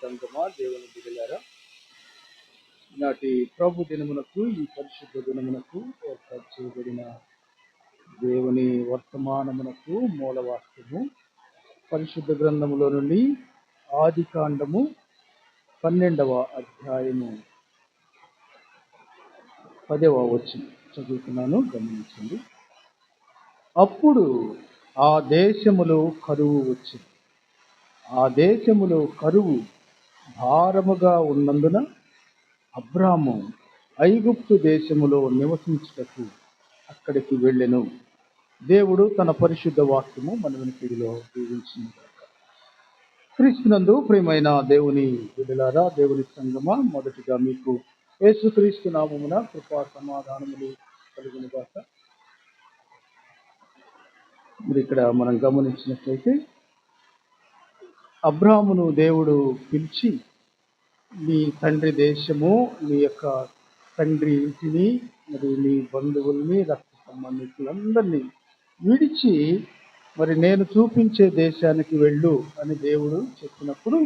సంగమా, దేవుని బిడ్డలారా, నాటి ప్రభు దినమునకు, ఈ పరిశుద్ధ దినమునకు ఏర్పాటు చేయబడిన దేవుని వర్తమానమునకు మూలవాక్యము పరిశుద్ధ గ్రంథములో నుండి ఆది కాండము 12వ అధ్యాయము 10వ వచనం చదువుతున్నాను, గమనించండి. అప్పుడు ఆ దేశములో కరువు వచ్చింది. ఆ దేశములో కరువు భారముగా ఉన్నందున అబ్రాము ఐగుప్తు దేశములో నివసించుటకు అక్కడికి వెళ్ళెను. దేవుడు తన పరిశుద్ధ వాక్యము మన వినికిడిలో దీవించింది. క్రీస్తునందు ప్రియమైన దేవుని బిడ్డలారా, దేవుని సంగమా, మొదటిగా మీకు యేసుక్రీస్తు నామమున కృపా సమాధానములు కలుగును గాక. మరి ఇక్కడ మనం గమనించినట్లయితే అబ్రామును దేవుడు పిలిచి, నీ తండ్రి దేశము, నీ యొక్క తండ్రి ఇంటిని, మరి నీ బంధువుల్ని, రక్త సంబంధికులందరినీ విడిచి మరి నేను చూపించే దేశానికి వెళ్ళు అని దేవుడు చెప్పినప్పుడు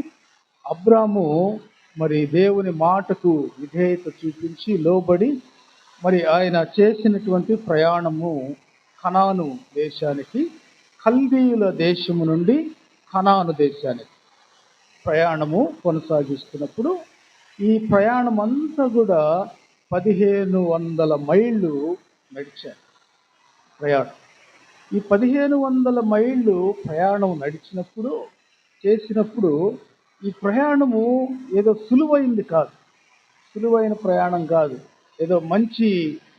అబ్రాము మరి దేవుని మాటకు విధేయత చూపించి లోబడి మరి ఆయన చేసినటువంటి ప్రయాణము కనాను దేశానికి, కల్దీయుల దేశము నుండి కనాను దేశానికి ప్రయాణము కొనసాగిస్తున్నప్పుడు ఈ ప్రయాణం అంతా కూడా 1500 మైళ్ళు నడిచారు. ప్రయాణం ఈ 1500 మైళ్ళు ప్రయాణం చేసినప్పుడు ఈ ప్రయాణము ఏదో సులువైన ప్రయాణం కాదు, ఏదో మంచి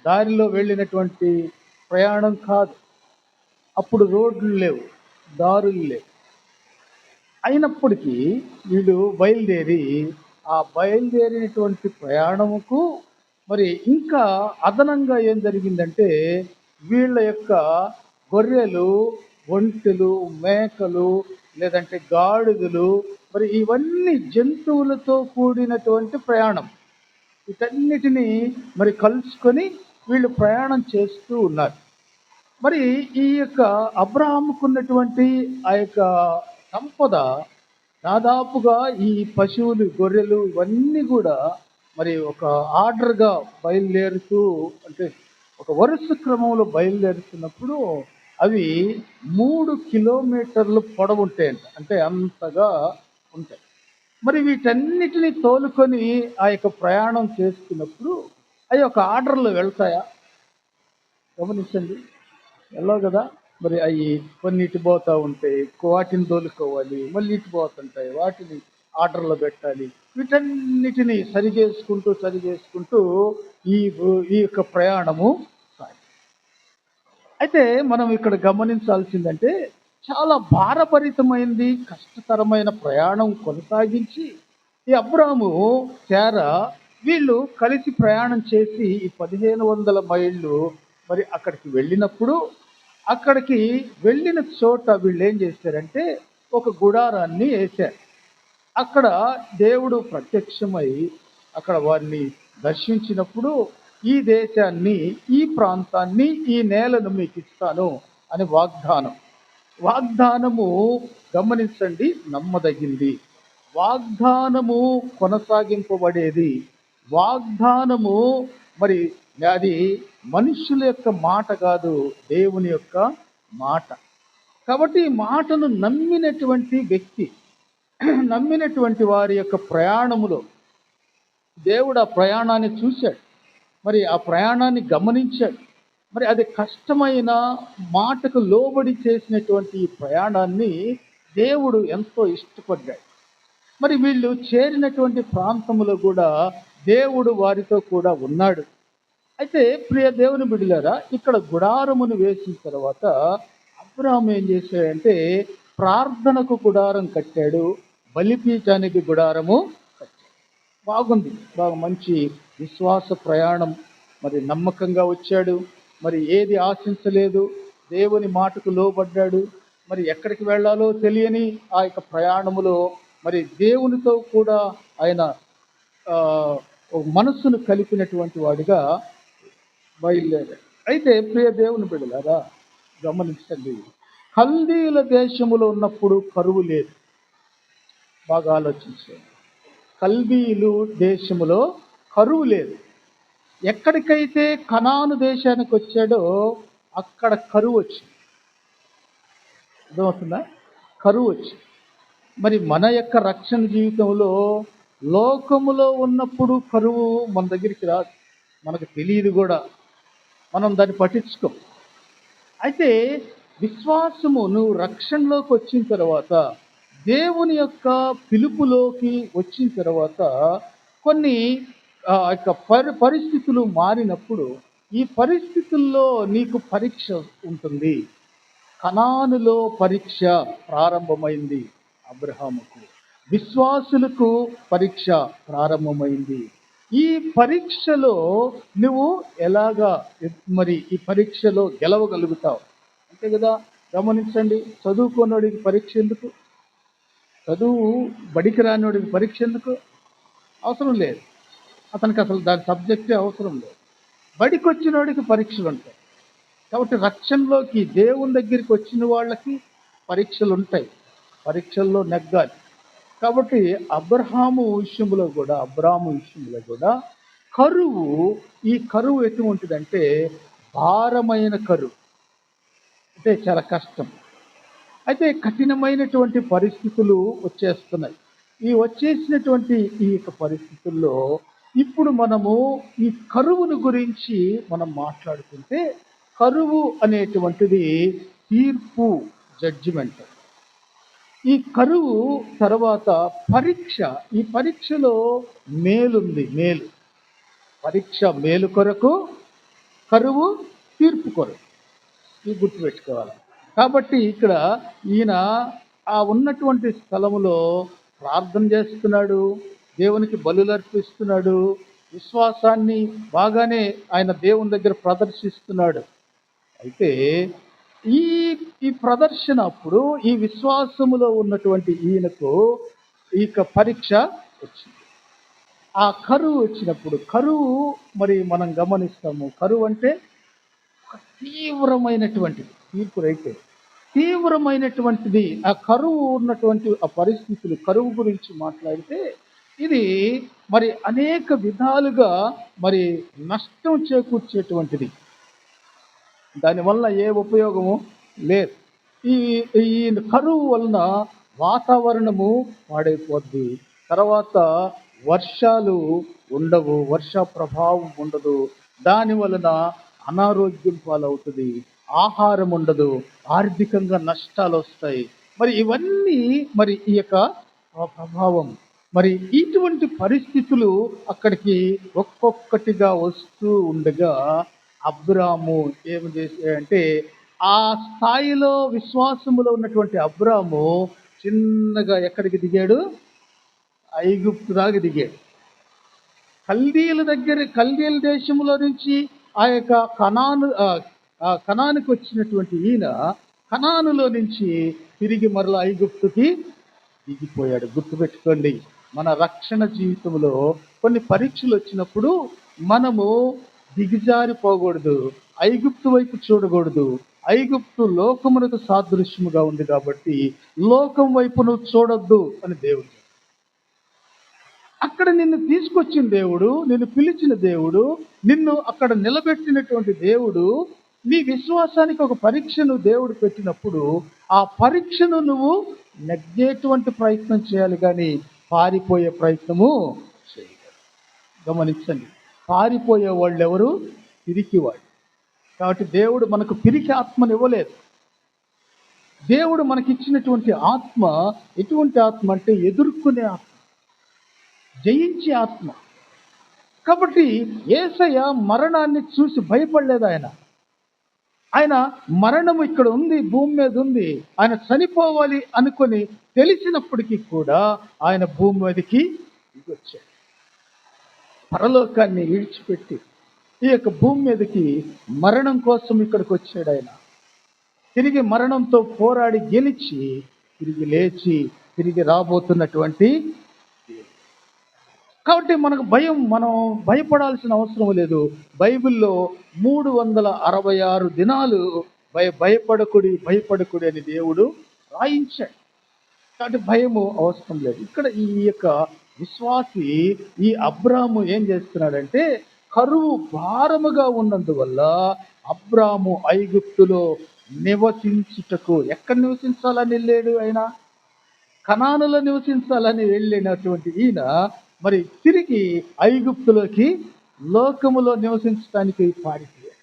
దారిలో వెళ్ళినటువంటి ప్రయాణం కాదు. అప్పుడు రోడ్లు లేవు, దారులు లేవు. అయినప్పటికీ వీళ్ళు బయలుదేరినటువంటి ప్రయాణముకు మరి ఇంకా అదనంగా ఏం జరిగిందంటే, వీళ్ళ యొక్క గొర్రెలు, ఒంటెలు, మేకలు, లేదంటే గాడిదలు, మరి ఇవన్నీ జంతువులతో కూడినటువంటి ప్రయాణం. వీటన్నిటినీ మరి కలుసుకొని వీళ్ళు ప్రయాణం చేస్తూ ఉన్నారు. మరి ఈ యొక్క అబ్రాహాముకున్నటువంటి ఆ యొక్క సంపద దాదాపుగా ఈ పశువులు, గొర్రెలు ఇవన్నీ కూడా మరి ఒక ఆర్డర్గా బయలుదేరుతూ, అంటే ఒక వరుస క్రమంలో బయలుదేరుతున్నప్పుడు అవి 3 కిలోమీటర్లు పొడవు ఉంటాయంట, అంటే అంతగా ఉంటాయి. మరి వీటన్నిటిని తోలుకొని ఆ యొక్క ప్రయాణం చేస్తున్నప్పుడు అవి ఒక ఆర్డర్లో వెళ్తాయా? గమనించండి, వెళ్ళవు కదా. మరి అవి కొన్ని ఇటు పోతూ ఉంటాయి, వాటిని తోలుకోవాలి, మళ్ళీ ఇటు పోతుంటాయి, వాటిని ఆర్డర్లో పెట్టాలి. వీటన్నిటిని సరిచేసుకుంటూ ఈ యొక్క ప్రయాణము సాగి. అయితే మనం ఇక్కడ గమనించాల్సిందంటే, చాలా భారభరితమైంది, కష్టతరమైన ప్రయాణం కొనసాగించి ఈ అబ్రాము, శారా వీళ్ళు కలిసి ప్రయాణం చేసి ఈ 1500 మైళ్ళు మరి అక్కడికి వెళ్ళినప్పుడు, అక్కడికి వెళ్ళిన చోట వీళ్ళు ఏం చేశారంటే ఒక గుడారాన్ని వేశారు. అక్కడ దేవుడు ప్రత్యక్షమై అక్కడ వారిని దర్శించినప్పుడు, ఈ దేశాన్ని, ఈ ప్రాంతాన్ని, ఈ నేలను మీకు ఇస్తాను అని వాగ్దానము గమనించండి, నమ్మదగింది. వాగ్దానము కొనసాగింపబడేది. వాగ్దానము మరి అది మనుషుల యొక్క మాట కాదు, దేవుని యొక్క మాట. కాబట్టి ఈ మాటను నమ్మినటువంటి వారి యొక్క ప్రయాణములో దేవుడు ఆ ప్రయాణాన్ని చూశాడు, మరి ఆ ప్రయాణాన్ని గమనించాడు. మరి అది కష్టమైన మాటకు లోబడి చేసినటువంటి ఈ ప్రయాణాన్ని దేవుడు ఎంతో ఇష్టపడ్డాడు. మరి వీళ్ళు చేరినటువంటి ప్రాంతంలో కూడా దేవుడు వారితో కూడా ఉన్నాడు. అయితే ప్రియ దేవుని బిడ్డలారా, ఇక్కడ గుడారమును వేసిన తర్వాత అబ్రాహాము ఏం చేశాడంటే ప్రార్థనకు గుడారం కట్టాడు, బలిపీఠానికి గుడారము కట్టాడు. బాగుంది, బాగా మంచి విశ్వాస ప్రయాణం. మరి నమ్మకంగా వచ్చాడు, మరి ఏది ఆశించలేదు, దేవుని మాటకు లోబడ్డాడు. మరి ఎక్కడికి వెళ్ళాలో తెలియని ఆ యొక్క ప్రయాణములో మరి దేవునితో కూడా ఆయన మనస్సును కలిపినటువంటి వాడిగా బయలుదేరాడు. అయితే ప్రియ దేవుని బిడ్డలారా, గమనించండి, కల్దీయుల దేశములో ఉన్నప్పుడు కరువు లేదు. బాగా ఆలోచించాడు. కల్దీయులు దేశములో కరువు లేదు. ఎక్కడికైతే కనాను దేశానికి వచ్చాడో అక్కడ కరువు వచ్చింది. అర్థమవుతుందా? కరువు వచ్చింది. మరి మన యొక్క రక్షణ జీవితంలో లోకములో ఉన్నప్పుడు కరువు మన దగ్గరికి రాదు, మనకు తెలియదు కూడా, మనం దాన్ని పట్టించుకోం. అయితే విశ్వాసము, నువ్వు రక్షణలోకి వచ్చిన తర్వాత, దేవుని యొక్క పిలుపులోకి వచ్చిన తర్వాత కొన్ని యొక్క పరిస్థితులు మారినప్పుడు ఈ పరిస్థితుల్లో నీకు పరీక్ష ఉంటుంది. కనానులో పరీక్ష ప్రారంభమైంది అబ్రహాముకు, విశ్వాసులకు పరీక్ష ప్రారంభమైంది. ఈ పరీక్షలో నువ్వు ఎలాగా మరి ఈ పరీక్షలో గెలవగలుగుతావు అంతే కదా. గమనించండి, చదువుకున్నోడికి పరీక్ష ఎందుకు? చదువు బడికి రానివాడికి పరీక్ష ఎందుకు? అవసరం లేదు, అతనికి అసలు దాని సబ్జెక్టే అవసరం లేదు. బడికి వచ్చినోడికి పరీక్షలు ఉంటాయి. కాబట్టి రక్షణలోకి దేవుని దగ్గరికి వచ్చిన వాళ్ళకి పరీక్షలు ఉంటాయి, పరీక్షల్లో నెగ్గాలి. కాబట్టి అబ్రహాము విషయంలో కూడా కరువు, ఈ కరువు ఎటువంటిదంటే భారమైన కరువు, అంటే చాలా కష్టం. అయితే కఠినమైనటువంటి పరిస్థితులు వచ్చేస్తున్నాయి. ఈ వచ్చేసినటువంటి ఈ యొక్క పరిస్థితుల్లో ఇప్పుడు మనము ఈ కరువును గురించి మనం మాట్లాడుకుంటే, కరువు అనేటువంటిది తీర్పు, జడ్జిమెంట్. ఈ కరువు తర్వాత పరీక్ష. ఈ పరీక్షలో మేలుంది, మేలు. పరీక్ష మేలు కొరకు, కరువు తీర్పు కొరకు. ఇది గుర్తుపెట్టుకోవాలి. కాబట్టి ఇక్కడ ఈయన ఆ ఉన్నటువంటి స్థలములో ప్రార్థన చేస్తున్నాడు, దేవునికి బలులు అర్పిస్తున్నాడు, విశ్వాసాన్ని బాగానే ఆయన దేవుని దగ్గర ప్రదర్శిస్తున్నాడు. అయితే ఈ ప్రదర్శన అప్పుడు ఈ విశ్వాసములో ఉన్నటువంటి ఈయనకు ఇక పరీక్ష వచ్చింది. ఆ కరువు వచ్చినప్పుడు, కరువు మరి మనం గమనిస్తాము, కరువు అంటే తీవ్రమైనటువంటిది, తీర్పురైతే తీవ్రమైనటువంటిది. ఆ కరువు ఉన్నటువంటి ఆ పరిస్థితులు, కరువు గురించి మాట్లాడితే ఇది మరి అనేక విధాలుగా మరి నష్టం చేకూర్చేటువంటిది. దానివల్ల ఏ ఉపయోగము లేదు. ఈ కరువు వలన వాతావరణము పాడైపోద్ది, తర్వాత వర్షాలు ఉండవు, వర్ష ప్రభావం ఉండదు, దాని వలన అనారోగ్యం పాలవుతుంది, ఆహారం ఉండదు, ఆర్థికంగా నష్టాలు వస్తాయి. మరి ఇవన్నీ మరి ఈ యొక్క ప్రభావం, మరి ఇటువంటి పరిస్థితులు అక్కడికి ఒక్కొక్కటిగా వస్తూ ఉండగా అబ్రాము ఏమి చేశాడంటే, ఆ స్థాయిలో విశ్వాసములో ఉన్నటువంటి అబ్రాము చిన్నగా ఎక్కడికి దిగాడు? ఐగుప్తు దాకా దిగాడు. కల్దీయుల దేశంలో నుంచి ఆ యొక్క కనానుకు వచ్చినటువంటి ఈయన కనానులో నుంచి తిరిగి మరలా ఐగుప్తుకి దిగిపోయాడు. గుర్తుపెట్టుకోండి, మన రక్షణ జీవితంలో కొన్ని పరీక్షలు వచ్చినప్పుడు మనము దిగజారిపోకూడదు, ఐగుప్తు వైపు చూడకూడదు. ఐగుప్తు లోకమునకు సాదృశ్యముగా ఉంది కాబట్టి లోకం వైపు నువ్వు చూడొద్దు అని దేవుడు. అక్కడ నిన్ను తీసుకొచ్చిన దేవుడు, నిన్ను పిలిచిన దేవుడు, నిన్ను అక్కడ నిలబెట్టినటువంటి దేవుడు, నీ విశ్వాసానికి ఒక పరీక్షను దేవుడు పెట్టినప్పుడు ఆ పరీక్షను నువ్వు నెగ్గేటువంటి ప్రయత్నం చేయాలి, కానీ పారిపోయే ప్రయత్నము చేయగలరు. గమనించండి, పారిపోయే వాళ్ళు ఎవరు? పిరికివాడు. కాబట్టి దేవుడు మనకు పిరికి ఆత్మను ఇవ్వలేదు. దేవుడు మనకిచ్చినటువంటి ఆత్మ ఎటువంటి ఆత్మ అంటే ఎదుర్కొనే ఆత్మ, జయించే ఆత్మ. కాబట్టి యేసయ్య మరణాన్ని చూసి భయపడలేదు. ఆయన మరణము ఇక్కడ ఉంది, భూమి మీద ఉంది, ఆయన చనిపోవాలి అనుకొని తెలిసినప్పటికీ కూడా ఆయన భూమి మీదకి వచ్చాడు. పరలోకాన్ని విడిచిపెట్టి ఈ యొక్క భూమి మీదకి మరణం కోసం ఇక్కడికి వచ్చాడు. ఆయన తిరిగి మరణంతో పోరాడి గెలిచి తిరిగి లేచి తిరిగి రాబోతున్నటువంటి. కాబట్టి మనకు మనం భయపడాల్సిన అవసరం లేదు. బైబిల్లో 366 దినాలు భయపడకుడి అని దేవుడు రాయించాడు. కాబట్టి భయము అవసరం లేదు. ఇక్కడ ఈ యొక్క విశ్వాసి ఈ అబ్రాము ఏం చేస్తున్నాడంటే, కరువు భారముగా ఉన్నందువల్ల అబ్రాము ఐగుప్తులో నివసించుటకు, ఎక్కడ నివసించాలని వెళ్ళాడు ఆయన? కనానులో నివసించాలని వెళ్ళినటువంటి ఈయన మరి తిరిగి ఐగుప్తులోకి, లోకములో నివసించడానికి పారిపోయాడు.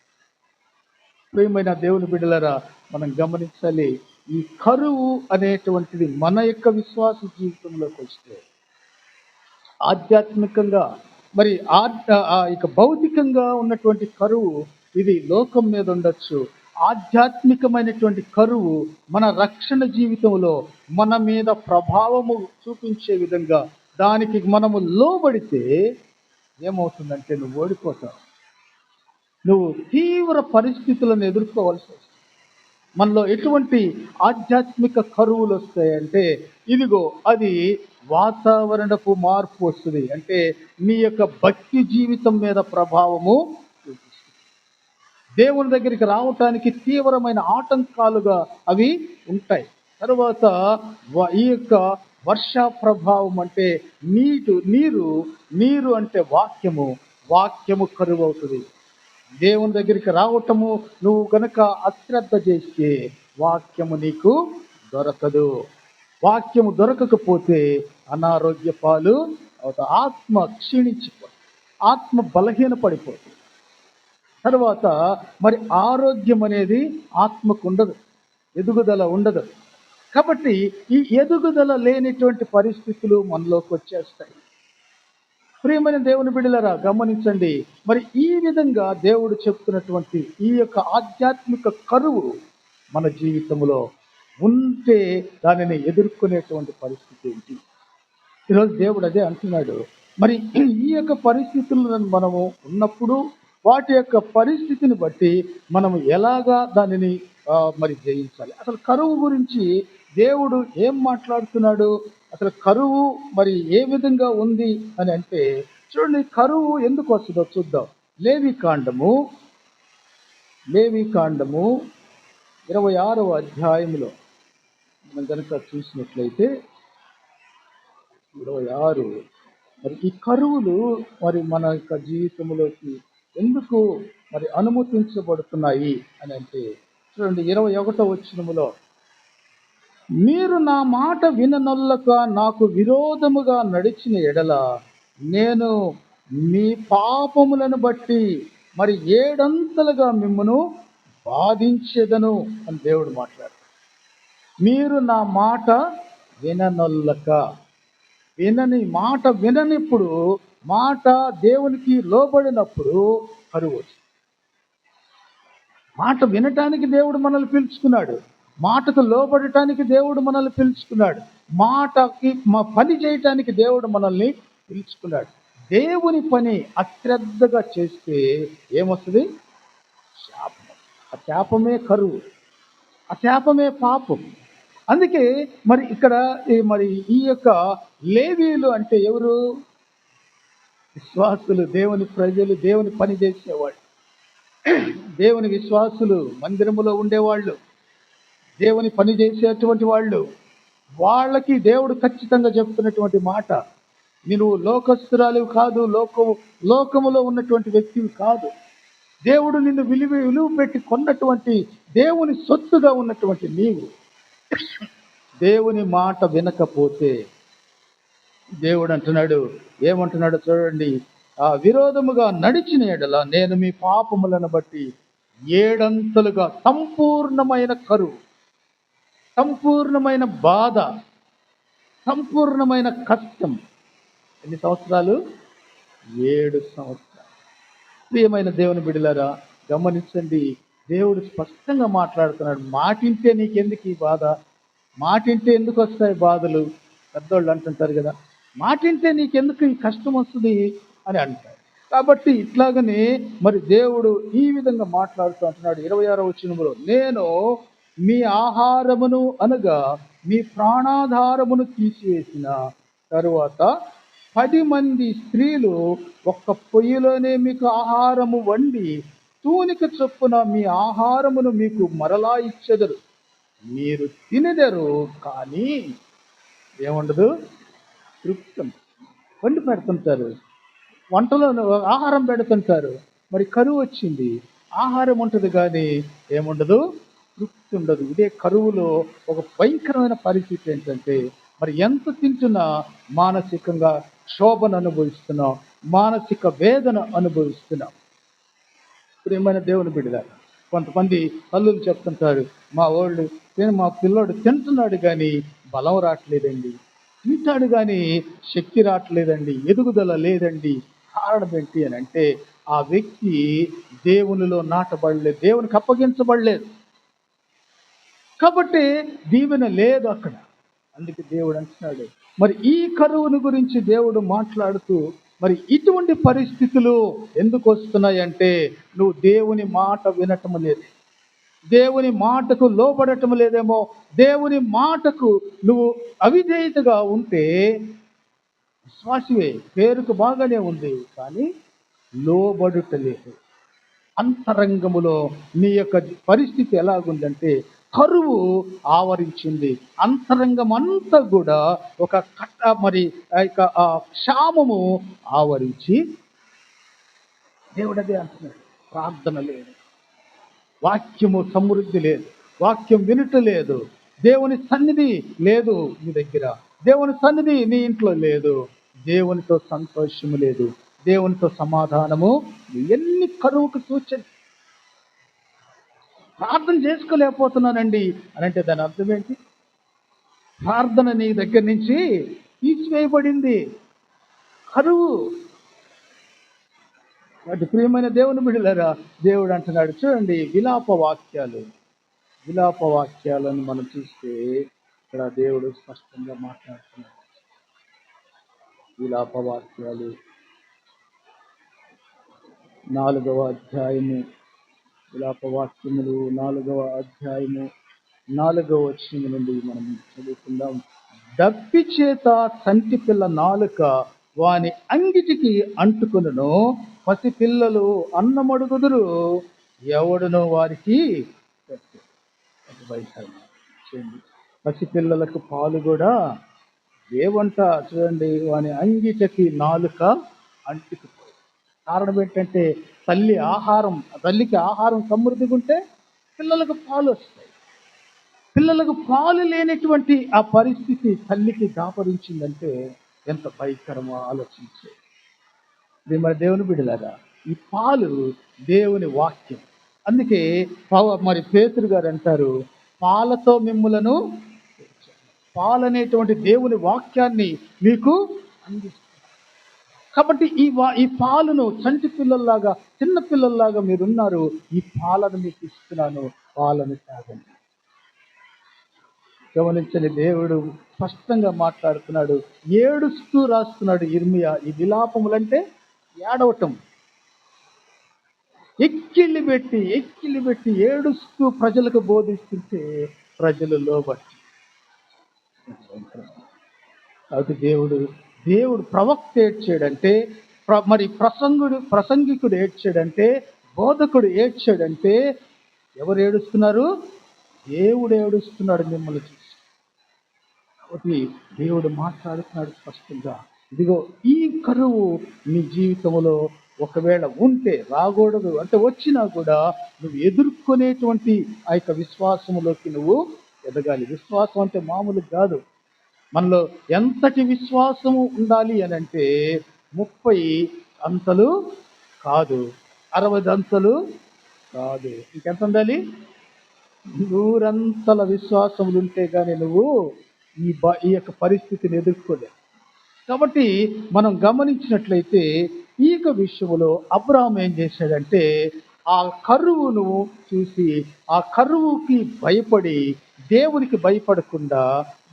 ప్రియమైన దేవుని బిడ్డలారా, మనం గమనించాలి, ఈ కరువు అనేటువంటిది మన యొక్క విశ్వాస జీవితంలోకి వస్తే ఆధ్యాత్మికంగా మరి ఇక భౌతికంగా ఉన్నటువంటి కరువు ఇది లోకం మీద ఉండొచ్చు. ఆధ్యాత్మికమైనటువంటి కరువు మన రక్షణ జీవితంలో మన మీద ప్రభావము చూపించే విధంగా దానికి మనము లోబడితే ఏమవుతుందంటే నువ్వు ఓడిపోతావు. నువ్వు తీవ్ర పరిస్థితులను ఎదుర్కోవాల్సి వస్తుంది. మనలో ఎటువంటి ఆధ్యాత్మిక కరువులు వస్తాయంటే, ఇదిగో అది వాతావరణపు మార్పు వస్తుంది. అంటే నీ యొక్క భక్తి జీవితం మీద ప్రభావము చూపిస్తుంది. దేవుని దగ్గరికి రావటానికి తీవ్రమైన ఆటంకాలుగా అవి ఉంటాయి. తర్వాత ఈ యొక్క వర్ష ప్రభావం అంటే నీరు అంటే వాక్యము కరువు అవుతుంది. దేవుని దగ్గరికి రావటము నువ్వు కనుక అశ్రద్ధ చేస్తే వాక్యము నీకు దొరకదు. వాక్యము దొరకకపోతే అనారోగ్య పాలు అవుతావు. ఆత్మ క్షీణించిపోతుంది, ఆత్మ బలహీన పడిపోతుంది. తర్వాత మరి ఆరోగ్యం అనేది ఆత్మకు ఉండదు, ఎదుగుదల ఉండదు. కాబట్టి ఈ ఎదుగుదల లేనిటువంటి పరిస్థితులు మనలోకి వచ్చేస్తాయి. ప్రియమైన దేవుని బిడ్డలారా, గమనించండి, మరి ఈ విధంగా దేవుడు చెప్తున్నటువంటి ఈ యొక్క ఆధ్యాత్మిక కరువు మన జీవితంలో ఉంటే దానిని ఎదుర్కొనేటువంటి పరిస్థితి ఏంటి? ఈరోజు దేవుడు అదే అంటున్నాడు. మరి ఈ యొక్క పరిస్థితులను మనము ఉన్నప్పుడు వాటి యొక్క పరిస్థితిని బట్టి మనము ఎలాగా దానిని మరి జయించాలి? అసలు కరువు గురించి దేవుడు ఏం మాట్లాడుతున్నాడు? అసలు కరువు మరి ఏ విధంగా ఉంది అని అంటే, చూడండి, కరువు ఎందుకు వస్తుందో చూద్దాం. లేవికాండము 26వ అధ్యాయంలో మనం కనుక చూసినట్లయితే 26, మరి ఈ కరువులు మరి మన యొక్క జీవితంలోకి ఎందుకు మరి అనుమతించబడుతున్నాయి అని అంటే, చూడండి 21వ వచనములో, మీరు నా మాట విననొల్లక నాకు విరోధముగా నడిచిన ఎడల నేను మీ పాపములను బట్టి మరి 7 మిమ్మును బాధించెదను అని దేవుడు మాట్లాడు. మీరు నా మాట విననొల్లక, విననిప్పుడు, మాట దేవునికి లోబడినప్పుడు కరువు. మాట వినటానికి దేవుడు మనల్ని పిలుచుకున్నాడు, మాటకు లోబడటానికి దేవుడు మనల్ని పిలుచుకున్నాడు, మాటకి పని చేయటానికి దేవుడు మనల్ని పిలుచుకున్నాడు. దేవుని పని అశ్రద్ధగా చేస్తే ఏమొస్తుంది? శాపం. ఆ శాపమే కరువు, ఆ శాపమే పాపం. అందుకే మరి ఇక్కడ మరి ఈ యొక్క లేవీయులు అంటే ఎవరు? విశ్వాసులు, దేవుని ప్రజలు, దేవుని పని చేసేవాళ్ళు, దేవుని విశ్వాసులు, మందిరములో ఉండేవాళ్ళు, దేవుని పని చేసేటువంటి వాళ్ళు. వాళ్ళకి దేవుడు ఖచ్చితంగా చెప్తున్నటువంటి మాట, నువ్వు లోకస్తురాలు కాదు, లోకములో ఉన్నటువంటి వ్యక్తివి కాదు. దేవుడు నిన్ను విలువ పెట్టి కొన్నటువంటి దేవుని సొత్తుగా ఉన్నటువంటి నీవు దేవుని మాట వినకపోతే దేవుడు అంటున్నాడు, ఏమంటున్నాడు చూడండి, ఆ విరోధముగా నడిచిన ఎడల నేను మీ పాపములను బట్టి 7 సంపూర్ణమైన కరువు, సంపూర్ణమైన బాధ, సంపూర్ణమైన కష్టం. ఎన్ని సంవత్సరాలు? 7 సంవత్సరాలు. ప్రియమైన దేవుని బిడ్డలారా, గమనించండి, దేవుడు స్పష్టంగా మాట్లాడుతున్నాడు. మాటింటే నీకెందుకు ఈ బాధ? మాటింటే ఎందుకు వస్తాయి బాధలు? పెద్దోళ్ళు అంటుంటారు కదా, మాటింటే నీకెందుకు ఈ కష్టం వస్తుంది అని అంటారు. కాబట్టి ఇట్లాగనే మరి దేవుడు ఈ విధంగా మాట్లాడుతూ అంటున్నాడు 26వ వచనములో, నేను మీ ఆహారమును అనగా మీ ప్రాణాధారమును తీసివేసిన తరువాత 10 మంది స్త్రీలు ఒక్క పొయ్యిలోనే మీకు ఆహారము వండి తూనిక చొప్పున మీ ఆహారమును మీకు మరలా ఇచ్చెదరు. మీరు తినెదరు, కానీ ఏముండదు? తృప్తి. వండి పెడుతుంటారు, వంటలో ఆహారం పెడుతుంటారు. మరి కరువు వచ్చింది, ఆహారం ఉంటుంది కానీ ఏముండదు, తృప్తి ఉండదు. ఇదే కరువులో ఒక భయంకరమైన పరిస్థితి ఏంటంటే, మరి ఎంత తింటున్నా మానసికంగా క్షోభను అనుభవిస్తున్నాం, మానసిక వేదన అనుభవిస్తున్నాం. ప్రియమైన దేవుని బిడ్డలారా, కొంతమంది తల్లులు చెప్తుంటారు, మా పిల్లోడు తింటున్నాడు కానీ బలం రావట్లేదండి, తింటాడు కానీ శక్తి రావట్లేదండి, ఎదుగుదల లేదండి. కారణం ఏంటి అని అంటే, ఆ వ్యక్తి దేవునిలో నాటబడలేదు, దేవునికి అప్పగించబడలేదు. కాబట్టి దీవెన లేదు అక్కడ. అందుకే దేవుడు అంటున్నాడు, మరి ఈ కరువును గురించి దేవుడు మాట్లాడుతూ, మరి ఇటువంటి పరిస్థితులు ఎందుకు వస్తున్నాయంటే, నువ్వు దేవుని మాట వినటం లేదు, దేవుని మాటకు లోబడటం లేదేమో. దేవుని మాటకు నువ్వు అవిధేయతగా ఉంటే, విశ్వాసవే, పేరుకు బాగానే ఉంది కానీ లోబడుట లేదు. అంతరంగములో నీ యొక్క పరిస్థితి ఎలాగుందంటే, కరువు ఆవరించింది, అంతరంగం అంతా కూడా ఒక మరి క్షామము ఆవరించి. దేవుడు అదే అంటున్నాడు, ప్రార్థన లేదు, వాక్యము సమృద్ధి లేదు, వాక్యం వినుట లేదు, దేవుని సన్నిధి లేదు నీ దగ్గర, దేవుని సన్నిధి నీ ఇంట్లో లేదు, దేవునితో సంతోషము లేదు, దేవునితో సమాధానము. ఎన్ని కరువుకు సూచన. ప్రార్థన చేసుకోలేకపోతున్నానండి అని అంటే దాని అర్థం ఏంటి? ప్రార్థన నీ దగ్గర నుంచి తీసివేయబడింది, కరువు. వాటి ప్రియమైన దేవుని బిడ్డలారా, దేవుడు అంటున్నాడు చూడండి, విలాప వాక్యాలను మనం చూస్తే ఇక్కడ దేవుడు స్పష్టంగా మాట్లాడుతున్నాడు. విలాప వాక్యాలు 4వ అధ్యాయము, విలాప వాక్యములు 4వ అధ్యాయము 4వ వచనం నుండి మనం చదువుకుందాం. దప్పి చేత సంటి పిల్ల నాలుక వాని అంగిటికి అంటుకొనును, పసి పిల్లలు అన్నమడుగుదురు, ఎవడునో వారికి పసి పిల్లలకు పాలు కూడా ఏవంట. చూడండి, వాని అంగిటికి నాలుక అంటుకుపోయి. కారణం ఏంటంటే, తల్లికి ఆహారం సమృద్ధిగా ఉంటే పిల్లలకు పాలు వస్తాయి. పిల్లలకు పాలు లేనటువంటి ఆ పరిస్థితి తల్లికి దాపరించిందంటే ఎంత భయంకరమో ఆలోచించే. మన దేవుని బిడ్డలారా, ఈ పాలు దేవుని వాక్యం. అందుకే మరి పేతురు గారు అంటారు, పాలతో మిమ్ములను, పాలనేటువంటి దేవుని వాక్యాన్ని మీకు అందిస్తారు. కాబట్టి ఈ పాలను చంటి పిల్లల్లాగా, చిన్న పిల్లల్లాగా మీరున్నారు, ఈ పాలను మీకు ఇస్తున్నాను, పాలను తాగండి. గమనించని దేవుడు స్పష్టంగా మాట్లాడుతున్నాడు, ఏడుస్తూ రాస్తున్నాడు ఇర్మియా. ఈ విలాపములంటే ఏడవటం, ఎక్కిలి పెట్టి ఏడుస్తూ ప్రజలకు బోధిస్తుంటే ప్రజలు లోబట్టి. కాబట్టి దేవుడు ప్రవక్త ఏడ్చాడంటే, మరి ప్రసంగికుడు ఏడ్చాడంటే, బోధకుడు ఏడ్చాడంటే, ఎవరు ఏడుస్తున్నారు? దేవుడు ఏడుస్తున్నాడు మిమ్మల్ని చూసి. కాబట్టి దేవుడు మాట్లాడుతున్నాడు స్పష్టంగా, ఇదిగో ఈ కరువు నీ జీవితంలో ఒకవేళ ఉంటే, రాకూడదు అంటే వచ్చినా కూడా నువ్వు ఎదుర్కొనేటువంటి ఆ యొక్క విశ్వాసములోకి నువ్వు ఎదగాలి. విశ్వాసం అంటే మామూలు కాదు. మనలో ఎంతటి విశ్వాసము ఉండాలి అని అంటే, 30 అంతలు కాదు, 60 అంతలు కాదు, ఇంకెంత ఉండాలి? 100 అంతల విశ్వాసములు ఉంటే కానీ నువ్వు ఈ యొక్క పరిస్థితిని ఎదుర్కోలేవు. కాబట్టి మనం గమనించినట్లయితే ఈ యొక్క విషయంలో అబ్రహాం ఏం చేశాడంటే, ఆ కరువును చూసి, ఆ కరువుకి భయపడి, దేవునికి భయపడకుండా,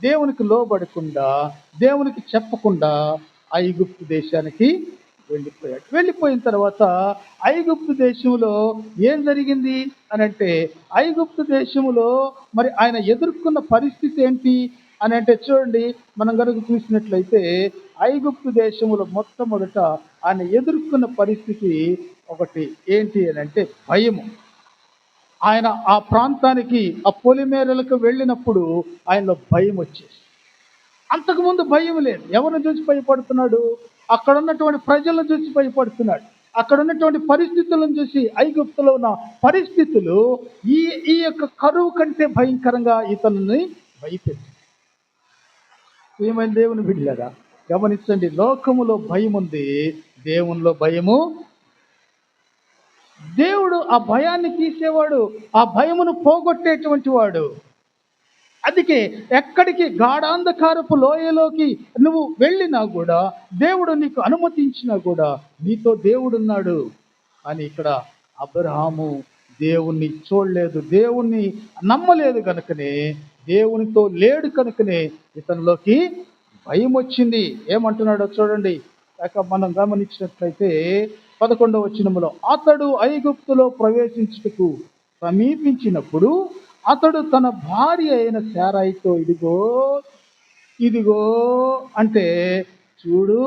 దేవునికి లోబడకుండా, దేవునికి చెప్పకుండా ఐగుప్తు దేశానికి వెళ్ళిపోయాడు. వెళ్ళిపోయిన తర్వాత ఐగుప్తు దేశంలో ఏం జరిగింది అని అంటే, ఐగుప్తు దేశంలో మరి ఆయన ఎదుర్కొన్న పరిస్థితి ఏంటి అని అంటే, చూడండి, మనం కనుక చూసినట్లయితే ఐగుప్తు దేశంలో మొట్టమొదట ఆయన ఎదుర్కొన్న పరిస్థితి ఒకటి ఏంటి అని అంటే భయము. ఆయన ఆ ప్రాంతానికి, ఆ పొలిమేరలకు వెళ్ళినప్పుడు ఆయనలో భయం వచ్చేసి, అంతకుముందు భయం లేదు. ఎవరిని చూసి భయపడుతున్నాడు? అక్కడ ఉన్నటువంటి ప్రజలను చూసి భయపడుతున్నాడు. అక్కడ ఉన్నటువంటి పరిస్థితులను చూసి, ఐగుప్తులో ఉన్న పరిస్థితులు ఈ ఈ యొక్క కరువు కంటే భయంకరంగా ఇతన్ని భయపెట్టి, ఏమైనా దేవుని బిడ్డలారా గమనించండి, లోకములో భయం ఉంది, దేవునిలో భయము. దేవుడు ఆ భయాన్ని తీసేవాడు, ఆ భయమును పోగొట్టేటువంటి వాడు. అందుకే ఎక్కడికి గాఢాంధకారపు లోయలోకి నువ్వు వెళ్ళినా కూడా, దేవుడు నీకు అనుమతించినా కూడా నీతో దేవుడున్నాడు అని ఇక్కడ అబ్రహాము దేవుణ్ణి చూడలేదు, దేవుణ్ణి నమ్మలేదు కనుకనే, దేవునితో లేడు కనుకనే ఇతనిలోకి భయం వచ్చింది. ఏమంటున్నాడో చూడండి. మనం గమనించినట్లయితే 11వ వచనములో, అతడు ఐగుప్తులో ప్రవేశించుటకు సమీపించినప్పుడు అతడు తన భార్య అయిన శారాయితో, ఇదిగో ఇదిగో అంటే చూడు,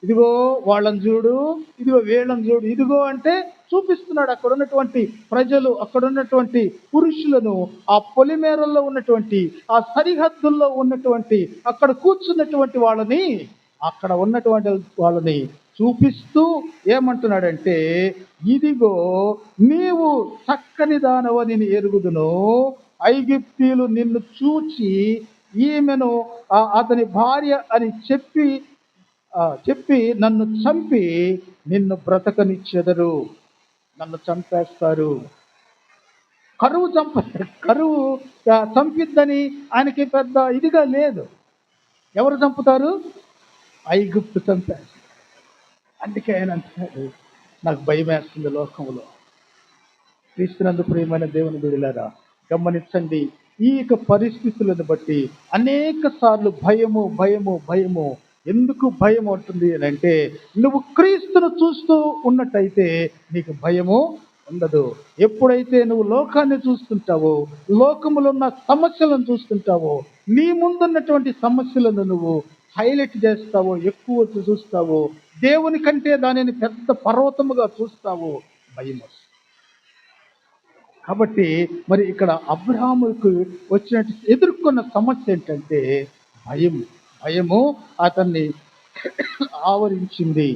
ఇదిగో వాళ్ళని చూడు, ఇదిగో వీళ్ళని చూడు, ఇదిగో అంటే చూపిస్తున్నాడు అక్కడ ఉన్నటువంటి ప్రజలు, అక్కడ ఉన్నటువంటి పురుషులను, ఆ పొలిమేరల్లో ఉన్నటువంటి, ఆ సరిహద్దుల్లో ఉన్నటువంటి, అక్కడ కూర్చున్నటువంటి వాళ్ళని, అక్కడ ఉన్నటువంటి వాళ్ళని చూపిస్తూ ఏమంటున్నాడంటే, ఇదిగో నీవు చక్కని దానవని ఎరుగుదును, ఐగుప్తీయులు నిన్ను చూచి ఈమెను అతని భార్య అని చెప్పి నన్ను చంపి నిన్ను బ్రతకనిచ్చెదరు, నన్ను చంపేస్తారు. కరువు చంపిద్దని ఆయనకి పెద్ద ఇదిగా లేదు. ఎవరు చంపుతారు? ఐగుప్తు చంపేస్తారు. అందుకే ఆయన అంటున్నాడు, నాకు భయం వేస్తుంది లోకంలో. క్రీస్తునందు ప్రియమైన దేవుని బిడ్డలారా గమనించండి, ఈ యొక్క పరిస్థితులను బట్టి అనేక సార్లు భయము. ఎందుకు భయం ఉంటుంది అని అంటే, నువ్వు క్రీస్తును చూస్తూ ఉన్నట్టయితే నీకు భయము ఉండదు. ఎప్పుడైతే నువ్వు లోకాన్ని చూస్తుంటావో, లోకములో ఉన్న సమస్యలను చూస్తుంటావో, నీ ముందున్నటువంటి సమస్యలను నువ్వు హైలైట్ చేస్తావో, ఎక్కువ చూస్తావో, దేవుని కంటే దానిని పెద్ద పర్వతముగా చూస్తావో, భయం వస్తుంది. కాబట్టి మరి ఇక్కడ అబ్రహాముకు వచ్చినట్టు ఎదుర్కొన్న సమస్య ఏంటంటే భయము అతన్ని ఆవరించింది.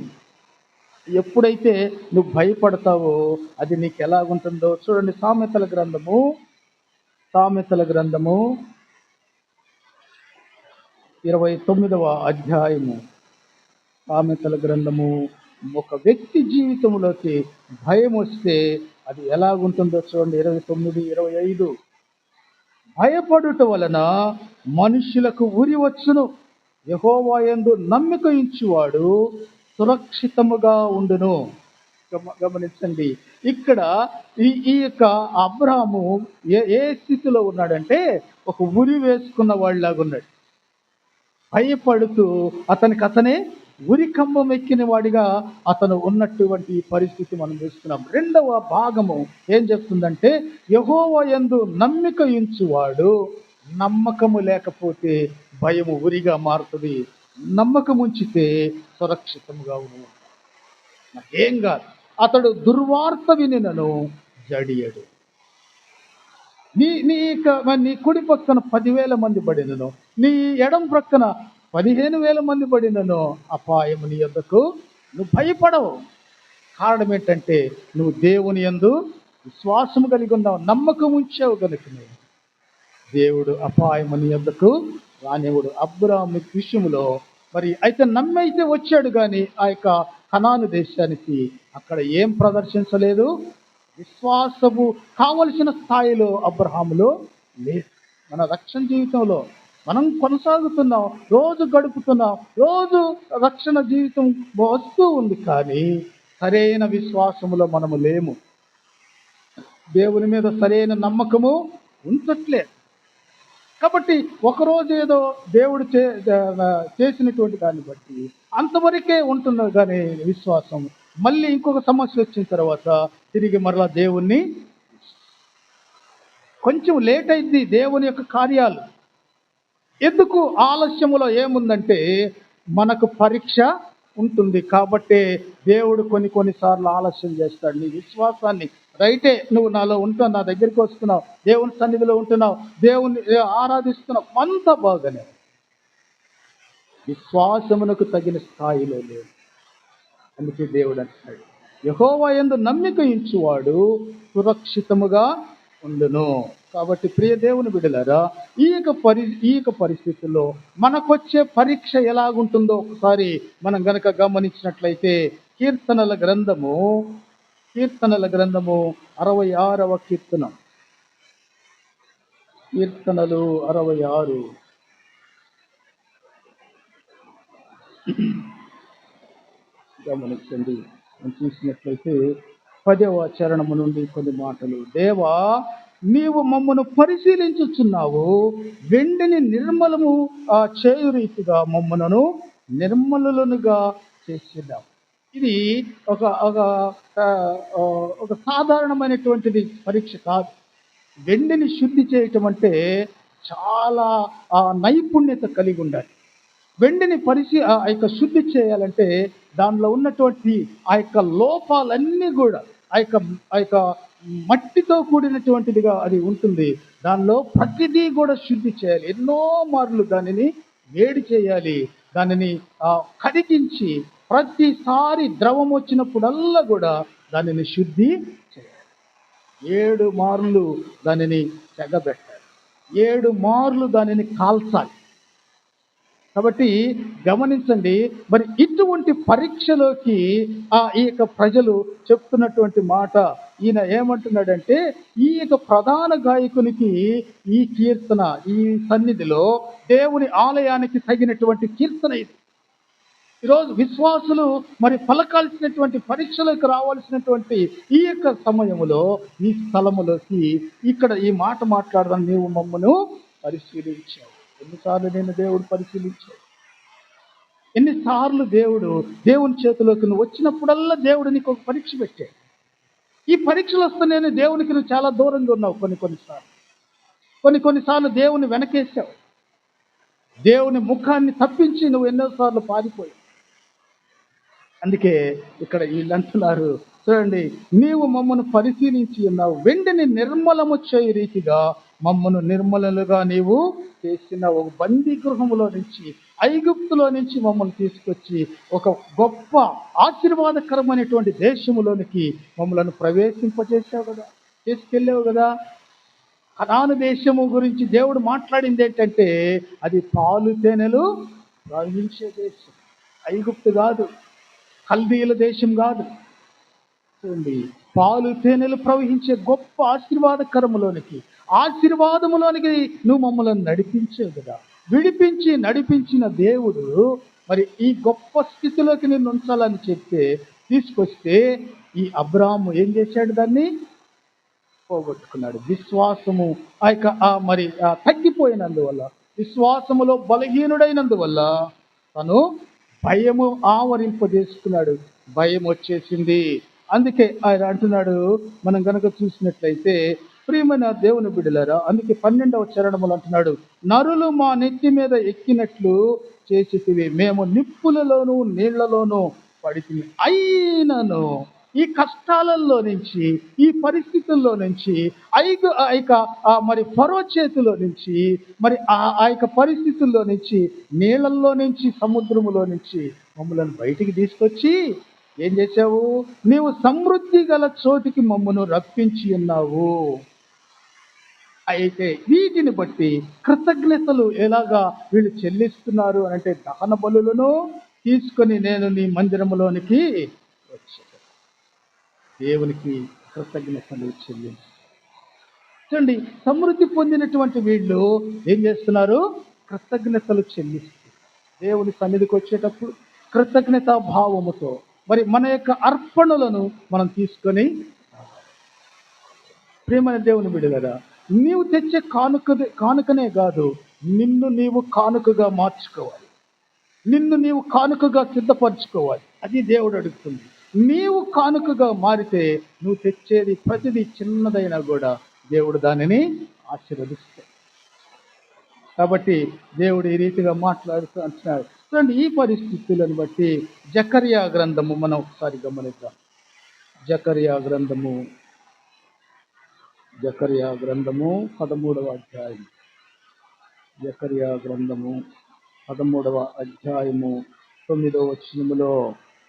ఎప్పుడైతే నువ్వు భయపడతావో అది నీకు ఎలాగుంటుందో చూడండి. సామెతల గ్రంథము 29వ అధ్యాయము. సామెతల గ్రంథము, ఒక వ్యక్తి జీవితంలోకి భయం వస్తే అది ఎలాగుంటుందో చూడండి. 29, 25. భయపడుట వలన మనుషులకు ఉరి వచ్చును, యెహోవా యందు నమ్మిక ఉంచువాడు సురక్షితముగా ఉండును. గమనించండి, ఇక్కడ ఈ యొక్క అబ్రహాము ఏ స్థితిలో ఉన్నాడంటే, ఒక ఉరి వేసుకున్న వాళ్ళలాగా ఉన్నాడు. భయపడుతూ అతనే ఉరి కంబం ఎక్కిన వాడిగా అతను ఉన్నటువంటి పరిస్థితి మనం చూస్తున్నాం. రెండవ భాగము ఏం చెప్తుందంటే, యెహోవా యందు నమ్మిక ఉంచువాడు, నమ్మకము లేకపోతే భయము ఉరిగా మారుతుంది, నమ్మకం ఉంచితే సురక్షితంగా ఉన్నాడు. నాకేం కాదు, అతడు దుర్వార్త వినినను జడియడు. నీ కుడి పక్కన 10,000 మంది పడినను, నీ ఎడం ప్రక్కన 15,000 మంది పడినను అపాయము నీ యొద్దకు నువ్వు భయపడవు. కారణం ఏంటంటే, నువ్వు దేవుని యందు విశ్వాసము కలిగి ఉన్నావు, నమ్మకం ఉంచావు కనుకనే దేవుడు అపాయము నీ యొద్దకు రానివ్వడు. అబ్రాహాము విషయంలో మరి అయితే నమ్మైతే వచ్చాడు, కానీ ఆ యొక్క కనాను దేశానికి అక్కడ ఏం ప్రదర్శించలేదు, విశ్వాసము కావలసిన స్థాయిలో అబ్రహాములో లేదు. మన రక్షణ జీవితంలో మనం కొనసాగుతున్నాం, రోజు గడుపుతున్నాం, రోజు రక్షణ జీవితం వస్తూ ఉంది, కానీ సరైన విశ్వాసములో మనము లేము, దేవుని మీద సరైన నమ్మకము ఉంచట్లేదు. కాబట్టి ఒకరోజు ఏదో దేవుడు చేసినటువంటి దాన్ని బట్టి అంతవరకే ఉంటున్నారు, కానీ విశ్వాసం మళ్ళీ ఇంకొక సమస్య వచ్చిన తర్వాత తిరిగి మరలా దేవుణ్ణి, కొంచెం లేట్ అయింది దేవుని యొక్క కార్యాలు. ఎందుకు ఆలస్యములో ఏముందంటే, మనకు పరీక్ష ఉంటుంది కాబట్టి దేవుడు కొన్నిసార్లు ఆలస్యం చేస్తాడు. నీ విశ్వాసాన్ని, రైటే, నువ్వు నాలో ఉంటున్నావు, నా దగ్గరికి వస్తున్నావు, దేవుని సన్నిధిలో ఉంటున్నావు, దేవుని ఆరాధిస్తున్నావు, అంత బాగానే, విశ్వాసమునకు తగిన స్థాయిలో లేదు. అందుకే దేవుడు అంటున్నాడు, యెహోవా యందు నమ్మిక ఉంచువాడు సురక్షితముగా ఉండును. కాబట్టి ప్రియ దేవుని బిడ్డలారా, ఈ యొక్క పరిస్థితుల్లో మనకొచ్చే పరీక్ష ఎలాగుంటుందో ఒకసారి మనం గనక గమనించినట్లయితే, కీర్తనల గ్రంథము 66వ కీర్తన, కీర్తనలు 66 గమనించండి. మనం చూసినట్లయితే 10వ చరణము నుండి కొన్ని మాటలు. దేవా, నీవు మమ్మను పరిశీలించుచున్నావు, వెండిని నిర్మలము చేయు రీతిగా మమ్మలను నిర్మలులుగా చేసినావు. ఇది ఒక ఒక ఒక సాధారణమైనటువంటిది పరీక్ష కాదు. వెండిని శుద్ధి చేయటం అంటే చాలా నైపుణ్యత కలిగి ఉండాలి. వెండిని ఆ యొక్క శుద్ధి చేయాలంటే దానిలో ఉన్నటువంటి ఆ యొక్క లోపాలన్నీ కూడా ఆ యొక్క మట్టితో కూడినటువంటిదిగా అది ఉంటుంది. దానిలో ప్రతిదీ కూడా శుద్ధి చేయాలి. ఎన్నో మార్లు దానిని వేడి చేయాలి, దానిని కరిగించి ప్రతిసారి ద్రవం వచ్చినప్పుడల్లా కూడా దానిని శుద్ధి చేయాలి. 7 మార్లు దానిని తెగబెట్టాలి, 7 మార్లు దానిని కాల్చాలి. కాబట్టి గమనించండి, మరి ఇటువంటి పరీక్షలోకి ఈ యొక్క ప్రజలు చెప్తున్నటువంటి మాట, ఈయన ఏమంటున్నాడంటే, ఈ యొక్క ప్రధాన గాయకునికి ఈ కీర్తన, ఈ సన్నిధిలో దేవుని ఆలయానికి తగినటువంటి కీర్తన ఇది. ఈరోజు విశ్వాసులు మరి పలకాల్సినటువంటి పరీక్షలకు రావాల్సినటువంటి ఈ యొక్క సమయంలో, ఈ స్థలములోకి ఇక్కడ ఈ మాట మాట్లాడదాం, నీవు మమ్మను పరిశీలించావు. ఎన్నిసార్లు నేను దేవుడు పరిశీలించాడు? ఎన్నిసార్లు దేవుని చేతిలోకి నువ్వు వచ్చినప్పుడల్లా దేవుడు నీకు ఒక పరీక్ష పెట్టాడు. ఈ పరీక్షలు వస్తే నేను దేవునికి నువ్వు చాలా దూరంగా ఉన్నావు. కొన్నిసార్లు దేవుని వెనకేసావు. దేవుని ముఖాన్ని తప్పించి నువ్వు ఎన్నోసార్లు పారిపోయావు. అందుకే ఇక్కడ వీళ్ళంటున్నారు, చూడండి, నీవు మమ్మను పరిశీలించి ఉన్నావు, వెండిని నిర్మలము చేయు రీతిగా మమ్మను నిర్మలుగా నీవు చేసిన. ఒక బందీ గృహములో నుంచి, ఐగుప్తులో నుంచి మమ్మల్ని తీసుకొచ్చి ఒక గొప్ప ఆశీర్వాదకరమైనటువంటి దేశములోనికి మమ్మల్ని ప్రవేశింపజేసావు కదా, తీసుకెళ్ళావు కదా. కనాను దేశము గురించి దేవుడు మాట్లాడింది ఏంటంటే, అది పాలు తేనెలు ప్రవహించే దేశం. ఐగుప్తు కాదు, కల్దీల దేశం కాదు. చూడండి, పాలు తేనెలు ప్రవహించే గొప్ప ఆశీర్వాదములోనికి నువ్వు మమ్మల్ని నడిపించావు కదా. విడిపించి నడిపించిన దేవుడు మరి ఈ గొప్ప స్థితిలోకి నిన్ను ఉంచాలని చెప్తే తీసుకొస్తే, ఈ అబ్రాహాము ఏం చేశాడు? దాన్ని పోగొట్టుకున్నాడు. విశ్వాసము మరి తగ్గిపోయినందువల్ల, విశ్వాసములో బలహీనుడైనందువల్ల తను భయము ఆవరింపజేసుకున్నాడు. భయం వచ్చేసింది. అందుకే ఆయన అంటున్నాడు, మనం కనుక చూసినట్లయితే ప్రియమైన దేవుని బిడ్డలారా, అందుకే 12వ చరణములు అంటున్నాడు, నరులు మా నెత్తి మీద ఎక్కినట్లు చేసితివి, మేము నిప్పులలోనూ నీళ్లలోనూ పడితివి. అయినను ఈ కష్టాలలో నుంచి, ఈ పరిస్థితుల్లో నుంచి, మరి ఫరో చేతిలో నుంచి, మరి ఆ యొక్క పరిస్థితుల్లో నుంచి, నీళ్ళల్లో నుంచి, సముద్రములో నుంచి మమ్మల్ని బయటికి తీసుకొచ్చి ఏం చేశావు? నీవు సమృద్ధి గల చోటికి మమ్మను రప్పించి ఉన్నావు. అయితే వీటిని బట్టి కృతజ్ఞతలు ఎలాగా వీళ్ళు చెల్లిస్తున్నారు అంటే, దహన బలులను తీసుకొని నేను నీ మందిరములోనికి వచ్చాను. దేవునికి కృతజ్ఞతలు చెల్లించండి. సమృద్ధి పొందినటువంటి వీళ్ళు ఏం చేస్తున్నారు? కృతజ్ఞతలు చెల్లిస్తారు. దేవుని సన్నిధికి వచ్చేటప్పుడు కృతజ్ఞతా భావముతో మరి మన యొక్క అర్పణలను మనం తీసుకొని, ప్రియమైన దేవుని బిడ్డలారా, నీవు తెచ్చే కానుకనే కాదు, నిన్ను నీవు కానుకగా మార్చుకోవాలి, నిన్ను నీవు కానుకగా సిద్ధపరచుకోవాలి. అది దేవుడు అడుగుతుంది. నీవు కానుకగా మారితే నువ్వు తెచ్చేది ప్రతిదీ చిన్నదైనా కూడా దేవుడు దానిని ఆశీర్వదిస్తాడు. కాబట్టి దేవుడు ఈ రీతిగా మాట్లాడుతూ అంటున్నాడు. చూడండి, ఈ పరిస్థితులను బట్టి జకర్యా గ్రంథము మనం ఒకసారి గమనిద్దాం. జకర్యా గ్రంథము 13వ అధ్యాయం. జకర్యా గ్రంథము 13వ అధ్యాయము 9వ వచనములో,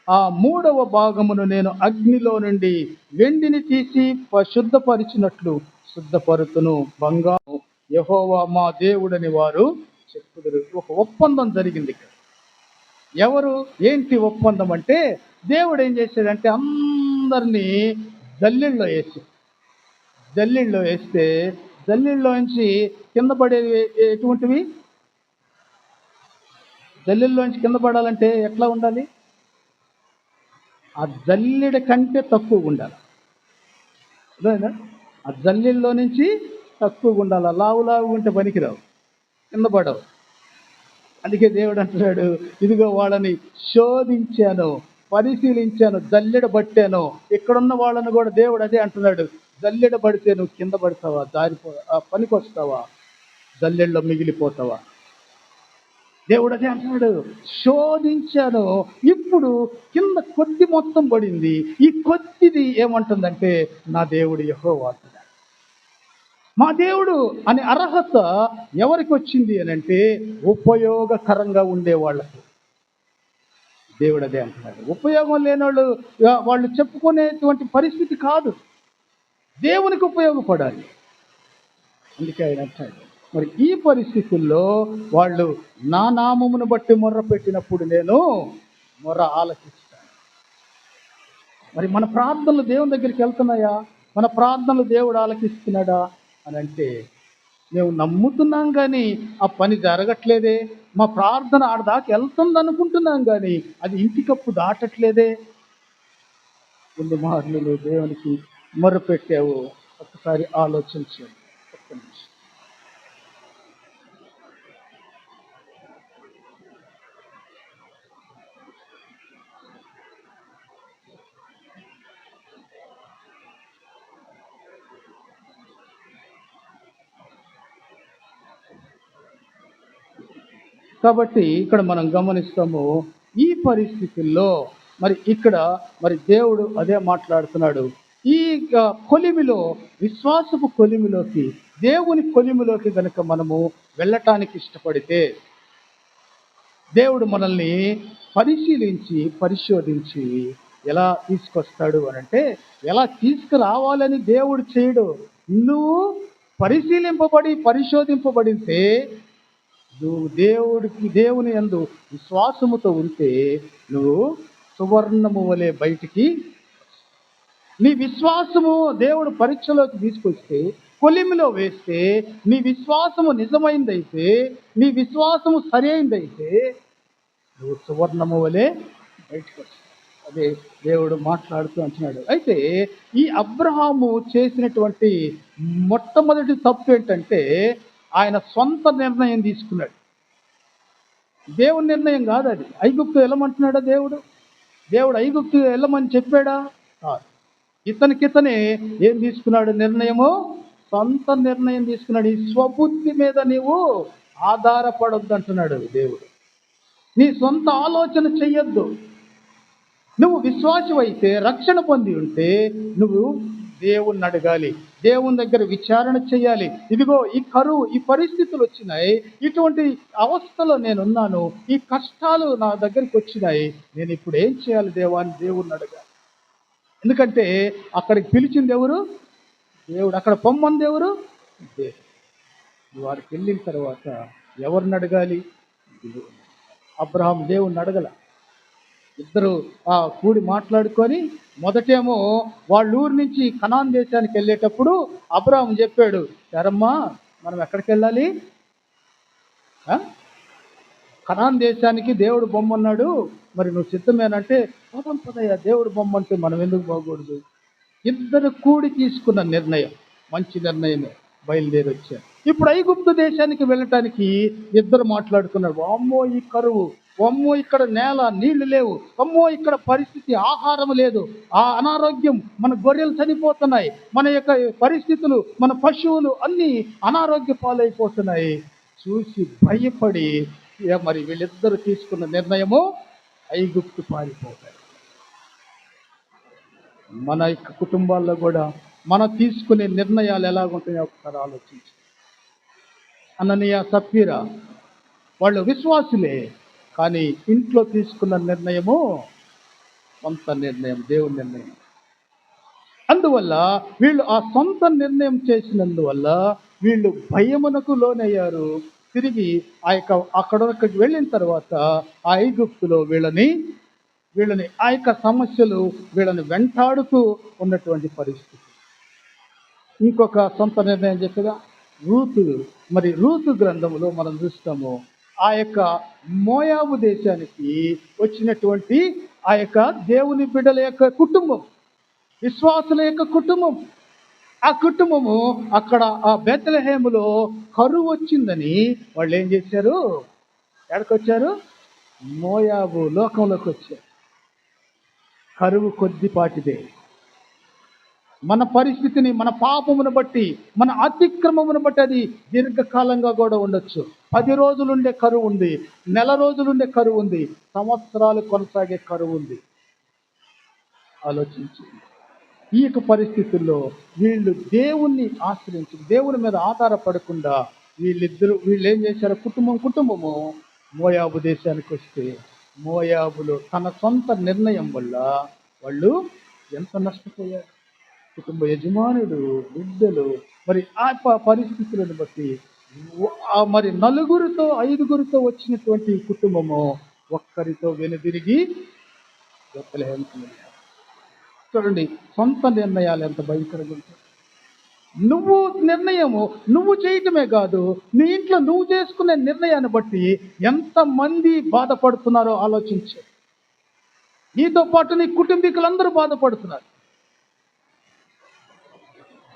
ఆ 3వ భాగమును నేను అగ్నిలో నుండి వెండిని తీసి శుద్ధపరిచినట్లు శుద్ధపరుతును, బంగారు యెహోవా మా దేవుడని వారు చెప్పుదురు. ఒక ఒప్పందం జరిగింది ఇక్కడ. ఎవరు ఏంటి ఒప్పందం అంటే, దేవుడు ఏం చేశాడంటే అందరినీ జల్లెల్లో వేస్తే జల్లెల్లో నుంచి కింద పడేవి ఎటువంటివి? జల్లెల్లోంచి కింద పడాలంటే ఎట్లా ఉండాలి? ఆ జల్లెడ కంటే తక్కువగా ఉండాలి. అదేనా? ఆ జల్లెల్లో నుంచి తక్కువగా ఉండాలి. లావు ఉంటే పనికిరావు, కింద పడవు. అందుకే దేవుడు అంటున్నాడు, ఇదిగో వాళ్ళని శోధించాను, పరిశీలించాను, జల్లెడ పట్టాను. ఇక్కడున్న వాళ్ళని కూడా దేవుడు అదే అంటున్నాడు, జల్లెడ పడితే నువ్వు కింద పడతావా, పనికి వస్తావా, జల్లెడలో మిగిలిపోతావా? దేవుడు అదే అంటున్నాడు, శోధించాను. ఇప్పుడు కింద కొద్ది మొత్తం పడింది, ఈ కొద్దిది ఏమంటుందంటే నా దేవుడు యెహోవా. మా దేవుడు అనే అర్హత ఎవరికి వచ్చింది అని అంటే, ఉపయోగకరంగా ఉండే వాళ్ళకి. దేవుడు అదే అంటున్నాడు, ఉపయోగం లేని వాళ్ళు చెప్పుకునేటువంటి పరిస్థితి కాదు, దేవునికి ఉపయోగపడాలి. అందుకే ఆయన అంటాడు, మరి ఈ పరిస్థితుల్లో వాళ్ళు నా నామమును బట్టి మొర్ర పెట్టినప్పుడు నేను మొర్ర ఆలకిస్తాను. మరి మన ప్రార్థనలు దేవుని దగ్గరికి వెళ్తున్నాయా? మన ప్రార్థనలు దేవుడు ఆలకిస్తున్నాడా అని అంటే, మేము నమ్ముతున్నాం కానీ ఆ పని జరగట్లేదే. మా ప్రార్థన ఆడదాకా వెళ్తుంది అనుకుంటున్నాం కానీ అది ఇంటికప్పు దాటట్లేదే. కొన్ని మార్లు నువ్వు దేవునికి మొర్రపెట్టావు, ఒక్కసారి ఆలోచించండి. ఒక్క నిమిషం. కాబట్టి ఇక్కడ మనం గమనిస్తాము, ఈ పరిస్థితుల్లో మరి ఇక్కడ మరి దేవుడు అదే మాట్లాడుతున్నాడు. ఈ కొలిమిలో, విశ్వాసపు కొలిమిలోకి, దేవుని కొలిమిలోకి గనుక మనము వెళ్ళటానికి ఇష్టపడితే, దేవుడు మనల్ని పరిశీలించి పరిశోధించి ఎలా తీసుకొస్తాడు అని అంటే, ఎలా తీసుకురావాలని దేవుడు చేయడు. నువ్వు పరిశీలింపబడి పరిశోధింపబడితే, నువ్వు దేవుని యందు విశ్వాసముతో ఉంటే నువ్వు సువర్ణము వలె బయటికి. నీ విశ్వాసము దేవుడు పరీక్షలోకి తీసుకొస్తే, కొలిమిలో వేస్తే, నీ విశ్వాసము నిజమైందైతే, నీ విశ్వాసము సరైనదైతే నువ్వు సువర్ణము వలె బయటకు వస్తావు. అదే దేవుడు మాట్లాడుతూ అంటున్నాడు. అయితే ఈ అబ్రహాము చేసినటువంటి మొట్టమొదటి తప్పు ఏంటంటే, ఆయన సొంత నిర్ణయం తీసుకున్నాడు. దేవుని నిర్ణయం కాదు అది. ఐగుప్తు వెళ్ళమంటున్నాడా దేవుడు ఐగుప్తు వెళ్ళమని చెప్పాడా? కాదు. ఇతనే ఏం తీసుకున్నాడు నిర్ణయము? సొంత నిర్ణయం తీసుకున్నాడు. ఈ స్వబుద్ధి మీద నీవు ఆధారపడొద్దు అంటున్నాడు దేవుడు. నీ సొంత ఆలోచన చెయ్యొద్దు. నువ్వు విశ్వాసమైతే, రక్షణ పొంది ఉంటే నువ్వు దేవుణ్ణి అడగాలి, దేవుని దగ్గర విచారణ చేయాలి. ఇదిగో ఈ కరువు, ఈ పరిస్థితులు వచ్చినాయి, ఇటువంటి అవస్థలో నేనున్నాను, ఈ కష్టాలు నా దగ్గరికి వచ్చినాయి, నేను ఇప్పుడు ఏం చేయాలి దేవా అని దేవుణ్ణి అడగాలి. ఎందుకంటే అక్కడికి పిలిచింది ఎవరు? దేవుడు. అక్కడ పొమ్మంది ఎవరు? దేవుడు. వారికి వెళ్ళిన తర్వాత ఎవరిని అడగాలి? అబ్రహాం దేవుణ్ణి అడగల. ఇద్దరు కూడి మాట్లాడుకొని, మొదటేమో వాళ్ళ ఊరు నుంచి కనాన్ దేశానికి వెళ్ళేటప్పుడు అబ్రహాం చెప్పాడు, సరమ్మా మనం ఎక్కడికి వెళ్ళాలి? కనాన్ దేశానికి దేవుడు బొమ్మన్నాడు, మరి నువ్వు సిద్ధమేనంటే పదయ్యా, దేవుడు బొమ్మంటే మనం ఎందుకు పోకూడదు? ఇద్దరు కూడి తీసుకున్న నిర్ణయం మంచి నిర్ణయమే, బయలుదేరి వచ్చారు. ఇప్పుడు ఐగుప్తు దేశానికి వెళ్ళటానికి ఇద్దరు మాట్లాడుకున్నారు. అమ్మో ఈ కరువు, అమ్మో ఇక్కడ నేల నీళ్లు లేవు, అమ్మో ఇక్కడ పరిస్థితి ఆహారం లేదు, ఆ అనారోగ్యం, మన గొర్రెలు చనిపోతున్నాయి, మన యొక్క పరిస్థితులు, మన పశువులు అన్నీ అనారోగ్య పాలైపోతున్నాయి. చూసి భయపడి మరి వీళ్ళిద్దరు తీసుకున్న నిర్ణయము ఐగుప్తు పారిపోతారు. మన యొక్క కుటుంబాల్లో కూడా మనం తీసుకునే నిర్ణయాలు ఎలాగుంటాయో ఒకసారి ఆలోచించు. అననీయ, సప్పీరా వాళ్ళు విశ్వాసులే, కానీ ఇంట్లో తీసుకున్న నిర్ణయము సొంత నిర్ణయం, దేవుని నిర్ణయం. అందువల్ల వీళ్ళు ఆ సొంత నిర్ణయం చేసినందువల్ల వీళ్ళు భయమునకు లోనయ్యారు. తిరిగి అక్కడికి వెళ్ళిన తర్వాత ఆ ఐగుప్తులో వీళ్ళని ఆ యొక్క సమస్యలు వీళ్ళని వెంటాడుతూ ఉన్నటువంటి పరిస్థితి. ఇంకొక సొంత నిర్ణయం చెప్పగా రూతు. మరి రూతు గ్రంథములో మనం చూస్తాము, ఆ యొక్క మోయాబు దేశానికి వచ్చినటువంటి ఆ యొక్క దేవుని బిడ్డల యొక్క కుటుంబం, విశ్వాసుల యొక్క కుటుంబం. ఆ కుటుంబము అక్కడ ఆ బెత్లెహేములో కరువు వచ్చిందని వాళ్ళు ఏం చేశారు? ఎక్కడికొచ్చారు? మోయాబు లోకంలోకి వచ్చారు. కరువు కొద్దిపాటిదే. మన పరిస్థితిని, మన పాపమును బట్టి, మన అతిక్రమమును బట్టి అది దీర్ఘకాలంగా కూడా ఉండొచ్చు. 10 రోజులుండే కరువు ఉంది, నెల రోజులుండే కరువు ఉంది, సంవత్సరాలు కొనసాగే కరువు ఉంది. ఆలోచించి ఈ యొక్క పరిస్థితుల్లో వీళ్ళు దేవుణ్ణి ఆశ్రయించి దేవుని మీద ఆధారపడకుండా వీళ్ళు ఏం చేశారు? కుటుంబము మోయాబు దేశానికి వస్తే, మోయాబులో తన సొంత నిర్ణయం వల్ల వాళ్ళు ఎంత నష్టపోయారు. కుటుంబ యజమానుడు, బిడ్డలు, మరి ఆ పరిస్థితులను బట్టి మరి 5గురితో వచ్చినటువంటి కుటుంబము ఒక్కరితో వెనుదిరిగి బెత్లెహేముకు. చూడండి, సొంత నిర్ణయాలు ఎంత భయంకరంగా ఉంటాయి. నువ్వు చేయటమే కాదు, నీ ఇంట్లో నువ్వు చేసుకునే నిర్ణయాన్ని బట్టి ఎంతమంది బాధపడుతున్నారో ఆలోచించు. నీతో పాటు నీ కుటుంబీకులందరూ బాధపడుతున్నారు.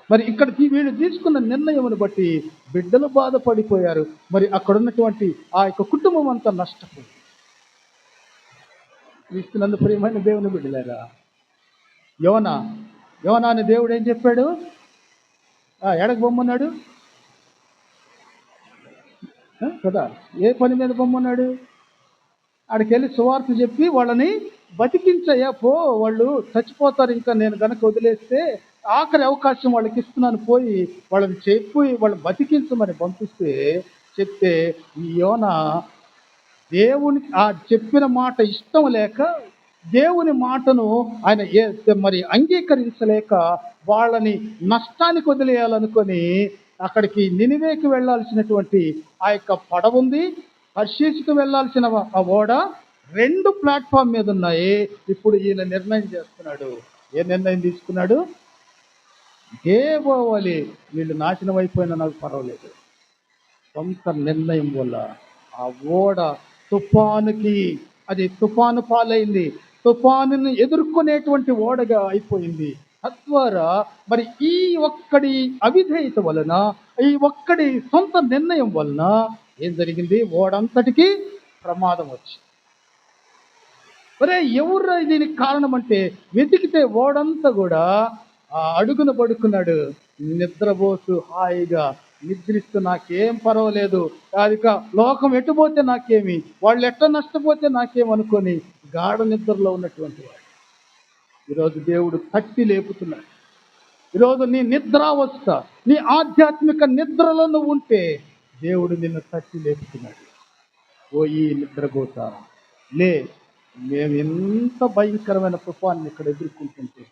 మరి ఇక్కడ వీళ్ళు తీసుకున్న నిర్ణయమును బట్టి బిడ్డలు బాధపడిపోయారు. మరి అక్కడ ఉన్నటువంటి ఆ యొక్క కుటుంబం అంతా నష్టపోయింది. క్రీస్తునందు ప్రియమైన దేవుని బిడ్డలారా, యోనా అని దేవుడు ఏం చెప్పాడు? ఎడకు బొమ్మన్నాడు కదా, ఏ పని మీద బొమ్మన్నాడు? ఆడికెళ్ళి సువార్త చెప్పి వాళ్ళని బతికించయ్యా పో, వాళ్ళు చచ్చిపోతారు ఇంకా నేను గనక వదిలేస్తే, ఆఖరి అవకాశం వాళ్ళకి ఇస్తున్నాను, పోయి వాళ్ళని చెప్పి వాళ్ళు బతికించమని చెప్తే ఈ యోనా దేవునికి ఆ చెప్పిన మాట ఇష్టం లేక, దేవుని మాటను ఆయన మరి అంగీకరించలేక వాళ్ళని నష్టానికి వదిలేయాలనుకొని అక్కడికి నినివేకి వెళ్ళాల్సినటువంటి ఆ యొక్క పడవ ఉంది, తర్షీషుకు వెళ్ళాల్సిన ఆ ఓడ 2 ప్లాట్ఫామ్ మీద ఉన్నాయి. ఇప్పుడు ఈయన నిర్ణయం చేస్తున్నాడు. ఏ నిర్ణయం తీసుకున్నాడు? పోవాలి, వీళ్ళు నాశనం అయిపోయినా నాకు పర్వాలేదు. సొంత నిర్ణయం వల్ల ఆ ఓడ తుఫాను పాలైంది. తుఫానుని ఎదుర్కొనేటువంటి ఓడగా అయిపోయింది. తద్వారా మరి ఈ ఒక్కడి అవిధేయత వలన, ఈ ఒక్కడి సొంత నిర్ణయం వలన ఏం జరిగింది? ఓడంతటికి ప్రమాదం వచ్చింది. ఎవరు దీనికి కారణం అంటే వెతికితే ఓడంతా కూడా ఆ అడుగున పడుకున్నాడు, నిద్రపోతూ హాయిగా నిద్రిస్తూ నాకేం పర్వాలేదు, అదిక లోకం ఎట్టుపోతే నాకేమి, వాళ్ళు ఎట్ట నష్టపోతే నాకేమనుకొని గాఢ నిద్రలో ఉన్నటువంటి వాడు ఈరోజు దేవుడు తట్టి లేపుతున్నాడు. ఈరోజు నీ నిద్రావస్థ, నీ ఆధ్యాత్మిక నిద్రలో నువ్వు ఉంటే దేవుడు నిన్ను తట్టి లేపుతున్నాడు. ఈ నిద్రపోతా లే, మేము ఎంత భయంకరమైన తుఫాన్ని ఇక్కడ ఎదుర్కొంటుంటే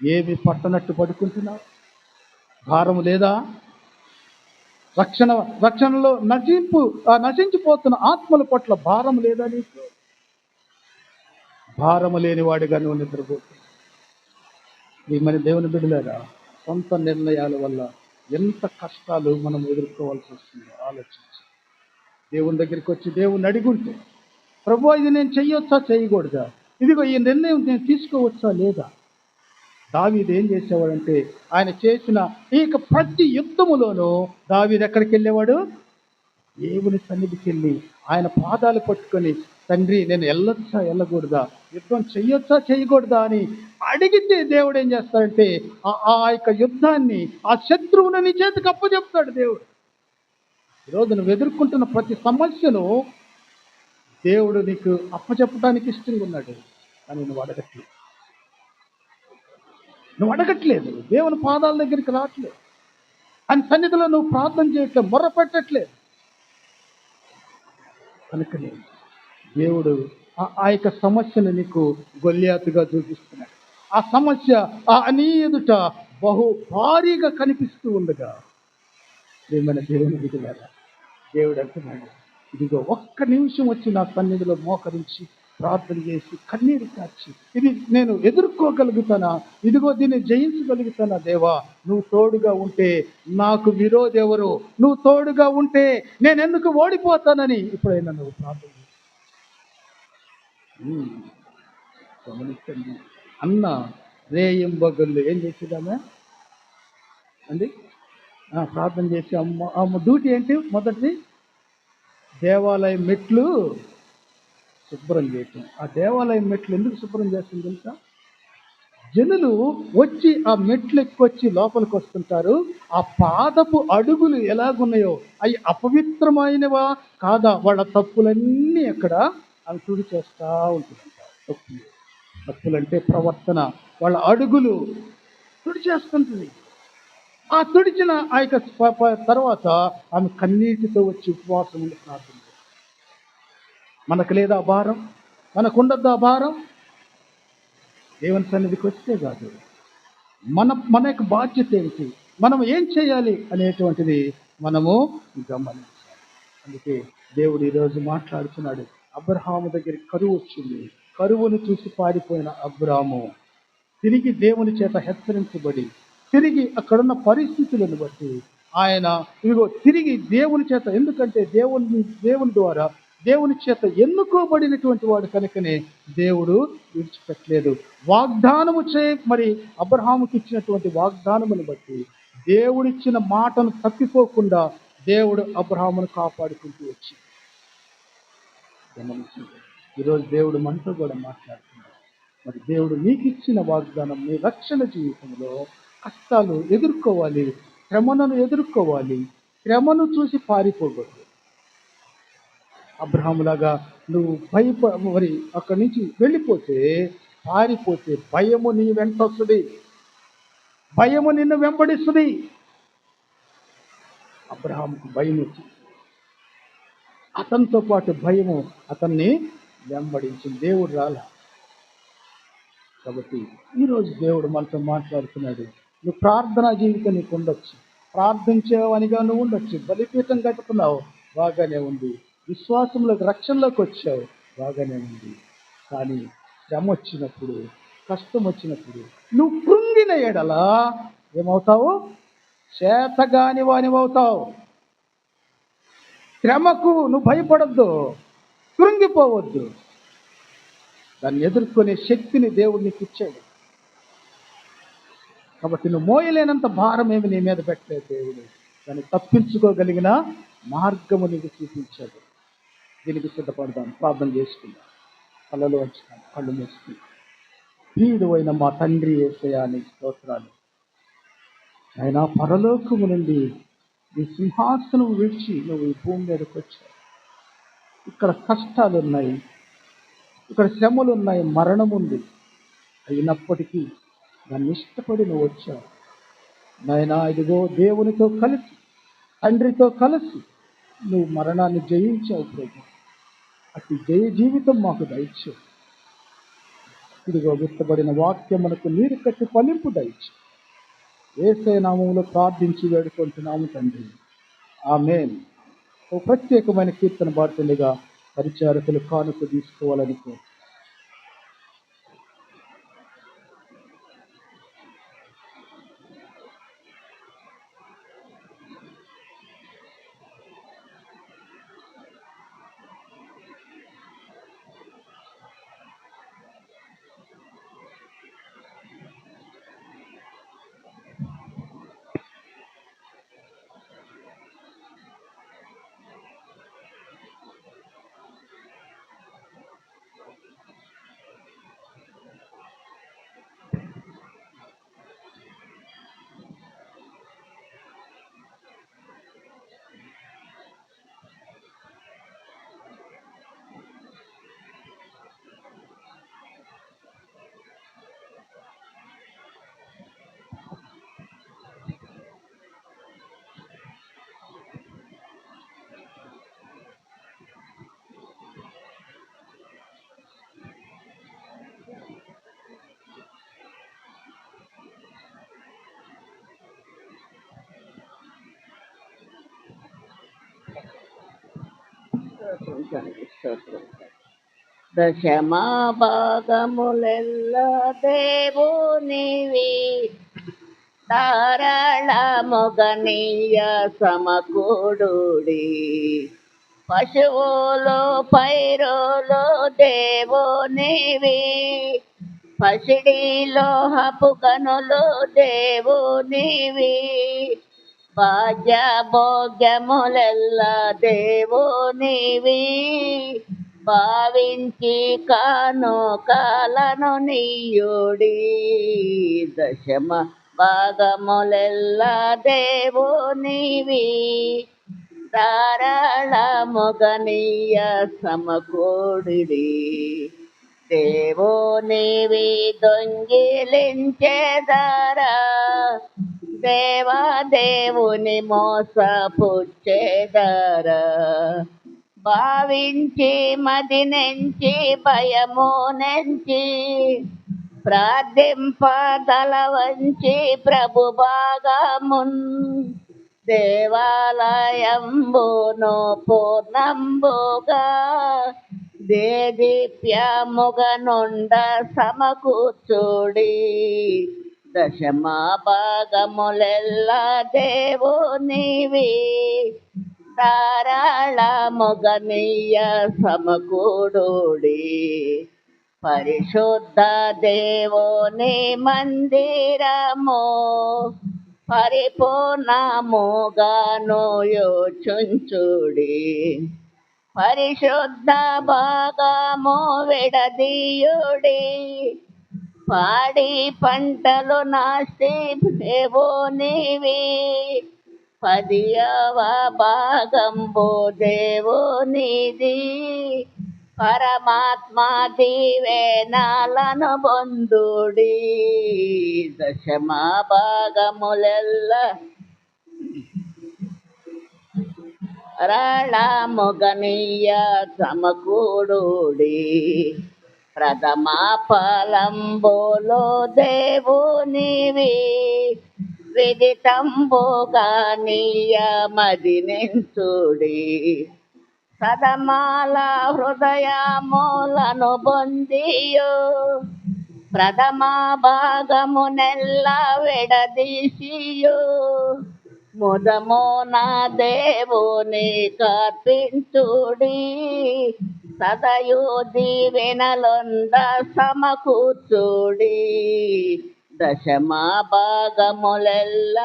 ఏమి పట్టనట్టు పడుకుంటున్నావు? భారము లేదా? రక్షణలో నశించిపోతున్న ఆత్మల పట్ల భారం లేదా నీకు? భారము లేనివాడిగా నువ్వు నిద్రపోతున్నావు. మన దేవుని బిడ్డలారా, సొంత నిర్ణయాల వల్ల ఎంత కష్టాలు మనం ఎదుర్కోవాల్సి వస్తుందో ఆలోచించి దేవుని దగ్గరికి వచ్చి దేవుని అడిగుంటే, ప్రభు ఇది నేను చెయ్యొచ్చా చేయకూడదా, ఇదిగో ఈ నిర్ణయం నేను తీసుకోవచ్చా లేదా? దావీదు ఏం చేసేవాడంటే, ఆయన చేసిన ప్రతి యుద్ధములోనూ దావీదు ఎక్కడికి వెళ్ళేవాడు? దేవుని సన్నిధికి వెళ్ళి ఆయన పాదాలు పట్టుకొని, తండ్రి నేను వెళ్ళొచ్చా వెళ్ళకూడదా, యుద్ధం చెయ్యొచ్చా చేయకూడదా అని అడిగితే దేవుడు ఏం చేస్తాడంటే ఆ యొక్క యుద్ధాన్ని, ఆ శత్రువుని నీ చేతికి అప్పచెప్తాడు దేవుడు. ఈరోజు నువ్వు ఎదుర్కొంటున్న ప్రతి సమస్యను దేవుడు నీకు అప్పచెప్పడానికి ఇష్టంగా ఉన్నాడు. కానీ నువ్వు అడగట్లేదు, దేవుని పాదాల దగ్గరికి రావట్లేదు, ఆయన సన్నిధిలో నువ్వు ప్రార్థన చేయట్లేదు, మొర్ర పెట్టట్లేదు. కనుకనే దేవుడు ఆ యొక్క సమస్యను నీకు గొల్లియాతుగా చూపిస్తున్నాడు. ఆ సమస్య నీ ఎదుట బహు భారీగా కనిపిస్తూ ఉండగా ప్రియమైన దేవుని బిడ్డలారా, దేవుడు అంటున్నాడు, ఇదిగో ఒక్క నిమిషం వచ్చి నా సన్నిధిలో మోకరించి ప్రార్థన చేసి కన్నీరు కార్చి ఇది నేను ఎదుర్కోగలుగుతానా, ఇదిగో దీన్ని జయించగలుగుతానా దేవా, నువ్వు తోడుగా ఉంటే నాకు విరోధెవరు, నువ్వు తోడుగా ఉంటే నేను ఎందుకు ఓడిపోతానని ఎప్పుడైనా నువ్వు ప్రార్థన గమనించండి. అన్న రేయింబగళ్ళు ఏం చేసేదామే అండి, ప్రార్థన చేసి అమ్మ డ్యూటీ ఏంటి, మొదటిది దేవాలయం మెట్లు శుభ్రం చేయటం. ఆ దేవాలయం మెట్లు ఎందుకు శుభ్రం చేస్తుంది తెలుసా? జనులు వచ్చి ఆ మెట్లు ఎక్కొచ్చి లోపలికి వస్తుంటారు. ఆ పాదపు అడుగులు ఎలాగున్నాయో అవి అపవిత్రమైనవా కాదా, వాళ్ళ తప్పులన్నీ అక్కడ అవి తుడి చేస్తూ ఉంటుందంట. తప్పులంటే ప్రవర్తన, వాళ్ళ అడుగులు తుడి చేస్తుంటుంది. ఆ తుడిచిన ఆ యొక్క తర్వాత ఆమె కన్నీటితో వచ్చి ఉపవాసం ఉండి ప్రార్థన. మనకు లేదా భారం, మనకుండద్దు ఆ భారం. దేవుని సన్నిధికి వస్తే కాదు, మన యొక్క బాధ్యత ఏంటి, మనం ఏం చేయాలి అనేటువంటిది మనము గమనించాలి. అందుకే దేవుడు ఈరోజు మాట్లాడుతున్నాడు. అబ్రహాము దగ్గరికి కరువు వచ్చింది. కరువును చూసి పారిపోయిన అబ్రాము తిరిగి దేవుని చేత హెచ్చరించబడి తిరిగి అక్కడున్న పరిస్థితులను బట్టి ఆయన ఇదిగో తిరిగి దేవుని చేత, ఎందుకంటే దేవుని ద్వారా దేవుని చేత ఎన్నుకోబడినటువంటి వాడు కనుకనే దేవుడు విడిచిపెట్టలేదు. వాగ్దానము మరి అబ్రహాముకి ఇచ్చినటువంటి వాగ్దానమును బట్టి దేవుడిచ్చిన మాటను తప్పిపోకుండా దేవుడు అబ్రహామును కాపాడుకుంటూ వచ్చి గమనించండి. ఈరోజు దేవుడు మనతో కూడా మాట్లాడుతున్నాడు. మరి దేవుడు నీకు ఇచ్చిన వాగ్దానం, నీ రక్షణ జీవితంలో కష్టాలు ఎదుర్కోవాలి, శ్రమను ఎదుర్కోవాలి. శ్రమను చూసి పారిపోకూడదు. అబ్రహాములాగా నువ్వు మరి అక్కడి నుంచి వెళ్ళిపోతే, పారిపోతే భయము నీ వెంట వస్తుంది, భయము నిన్ను వెంబడిస్తుంది. అబ్రహాముకు భయం వచ్చింది, అతనితో పాటు భయము అతన్ని వెంబడించింది. దేవుడు రాలా. కాబట్టి ఈరోజు దేవుడు మనతో మాట్లాడుతున్నాడు. నువ్వు ప్రార్థనా జీవితం నీకు ఉండొచ్చు, ప్రార్థించేవనిగా నువ్వు ఉండొచ్చు, బలిపీఠం కట్టుకున్నావు, బాగానే ఉంది, విశ్వాసంలోకి రక్షణలోకి వచ్చావు, బాగానే ఉంది. కానీ శ్రమ వచ్చినప్పుడు, కష్టం వచ్చినప్పుడు నువ్వు కృంగిన ఎడలా ఏమవుతావు? చేతగాని వానివవుతావు. శ్రమకు నువ్వు భయపడద్దు, కృంగిపోవద్దు. దాన్ని ఎదుర్కొనే శక్తిని దేవుడు నీకు ఇచ్చాడు. కాబట్టి నువ్వు మోయలేనంత భారం ఏమి నీ మీద పెట్టలేదు దేవుడు. దాన్ని తప్పించుకోగలిగిన మార్గము నీకు చూపించాడు. దీనికి సిద్ధపడదాం, ప్రార్థన చేసుకుందాం. కళ్ళలో వచ్చాను, కళ్ళు మూసుకుందాం. ప్రియుడు అయిన మా తండ్రి యేసయ్యా నీకు స్తోత్రాలు. ఆయన పరలోకము నుండి ఈ సింహాసనం విడిచి నువ్వు ఈ భూమి మీదకి వచ్చావు. ఇక్కడ కష్టాలు ఉన్నాయి, ఇక్కడ శ్రమలు ఉన్నాయి, మరణం ఉంది. అయినప్పటికీ దాన్ని ఇష్టపడి నువ్వు వచ్చావు నాయనా. ఇదిగో దేవునితో కలిసి, తండ్రితో కలిసి నువ్వు మరణాన్ని జయించావు ప్రభు. అతి జయ జీవితం మాకు దయచేయి. ఇదిగో విత్తబడిన వాక్యమునకు నీరు కట్టి ఫలింపు దయచేయి. యేసయ్య నామములో ప్రార్థించి వేడుకుంటున్నాము తండ్రి, ఆమేన్. ఓ ప్రత్యేకమైన కీర్తన పాడుతుండగా పరిచారకులు కానుక తీసుకోవాలనుకో. స్తోత్రం. దశమా భాగములెల్ల దేవునివి, ధారాళ మొగనీయ సమకూడుడి. పశువులు పైరులు దేవునివి, పసిడిలో హపు గనులు దేవునివి, భాగ్య భోగ్యములెల్ల దేవునివి, భావించి కానుకలను నీయుడి. దశమ భాగములెల్ల దేవునివి, ధారాళ మొగనీయ సమకూడిడి. దేవునివి దొంగిలించేదారా, దేవాదేవుని మోసపుచ్చేదారా, భావించి మది నుంచి భయము నుంచి, ప్రార్థింపదల వంచి ప్రభు భాగమున్, దేవాలయంబును పూర్ణంబుగా దేదీప్యముగనుండ సమకూర్చుడి. దశమా భాగములెల్ల దేవునివి, ధారాళ మొగనీయ సమకూడుడి. పరిశుద్ధ దేవుని మందిరము పరిపూర్ణముగాను యోచించుడి. పరిశుద్ధ భాగము విడదీయుడి, పాడి పంటలు నాస్తి దేవునివి, 10వ భాగంబు దేవునిది, పరమాత్మ దీవెనలను పొందుడి. దశమా భాగములెల్ల రళ మొగనీయ సమకూడుడి. ప్రథమ ఫలంబులో దేవునివి, విదితంబుగా నీయమది నించుడి. సదమాల హృదయములను పొందియు, ప్రథమ భాగమునెల్ల విడదీసియు, ముదమున దేవుని కర్పించుడి. సదయు దీవెనలొంద సమకూర్చుడి. దశమా భాగములెల్ల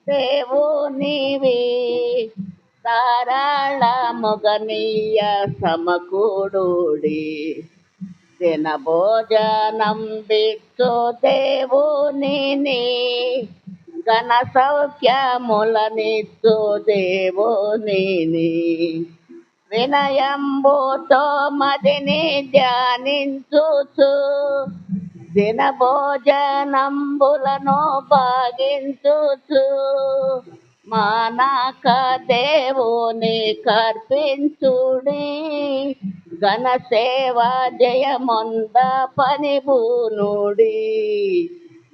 దేవునివి, ధారాళ మొగనీయ సమకూడుడి. దిన భోజనం బిచ్చు దేవునిని, ఘన సౌఖ్యములనిచ్చు దేవునిని, వినయంబుతో మదిని ధ్యానించుచు, దిన భోజనంబులను భాగించుచు, మానక దేవుని కర్పించుడి. ఘన సేవ జయమొంద పనిబూనుడి.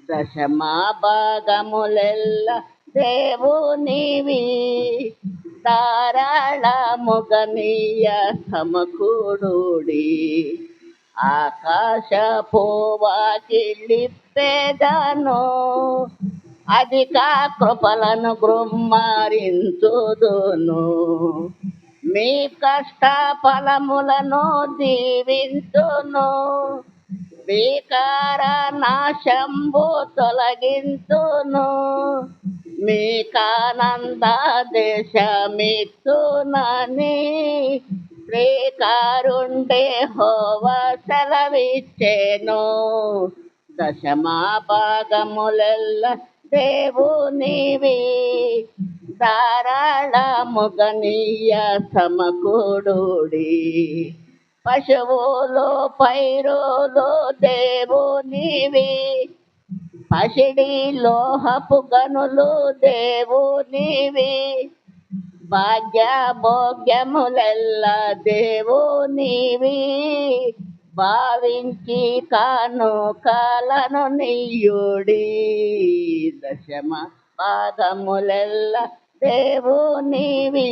దశమా భాగములెల్ల దేవునివి, ధారాళ మొగనీయ సమకూడుడి. ఆకాశపు వాకిలిప్పెదను, అధిక కృపలను గృమ్మారించుదును, మీ కష్ట ఫలములను దీవించును, భీకర నాశంబు తొలగించును, మీకానంద దేశమిచ్చునని శ్రీకారుండే హోవా సెలవిచ్చెను. దశమా భాగములెల్ల దేవునివి, ధారాళ మొగనీయ సమకూడుడి. పశువులు పైరులు దేవునివి, పసిడి లోహపు గనులు దేవునివి, భాగ్య భోగ్యములెల్ల దేవునివి, భావించి కానుకలను నీయుడి. దశమ భాగములెల్ల దేవునివి,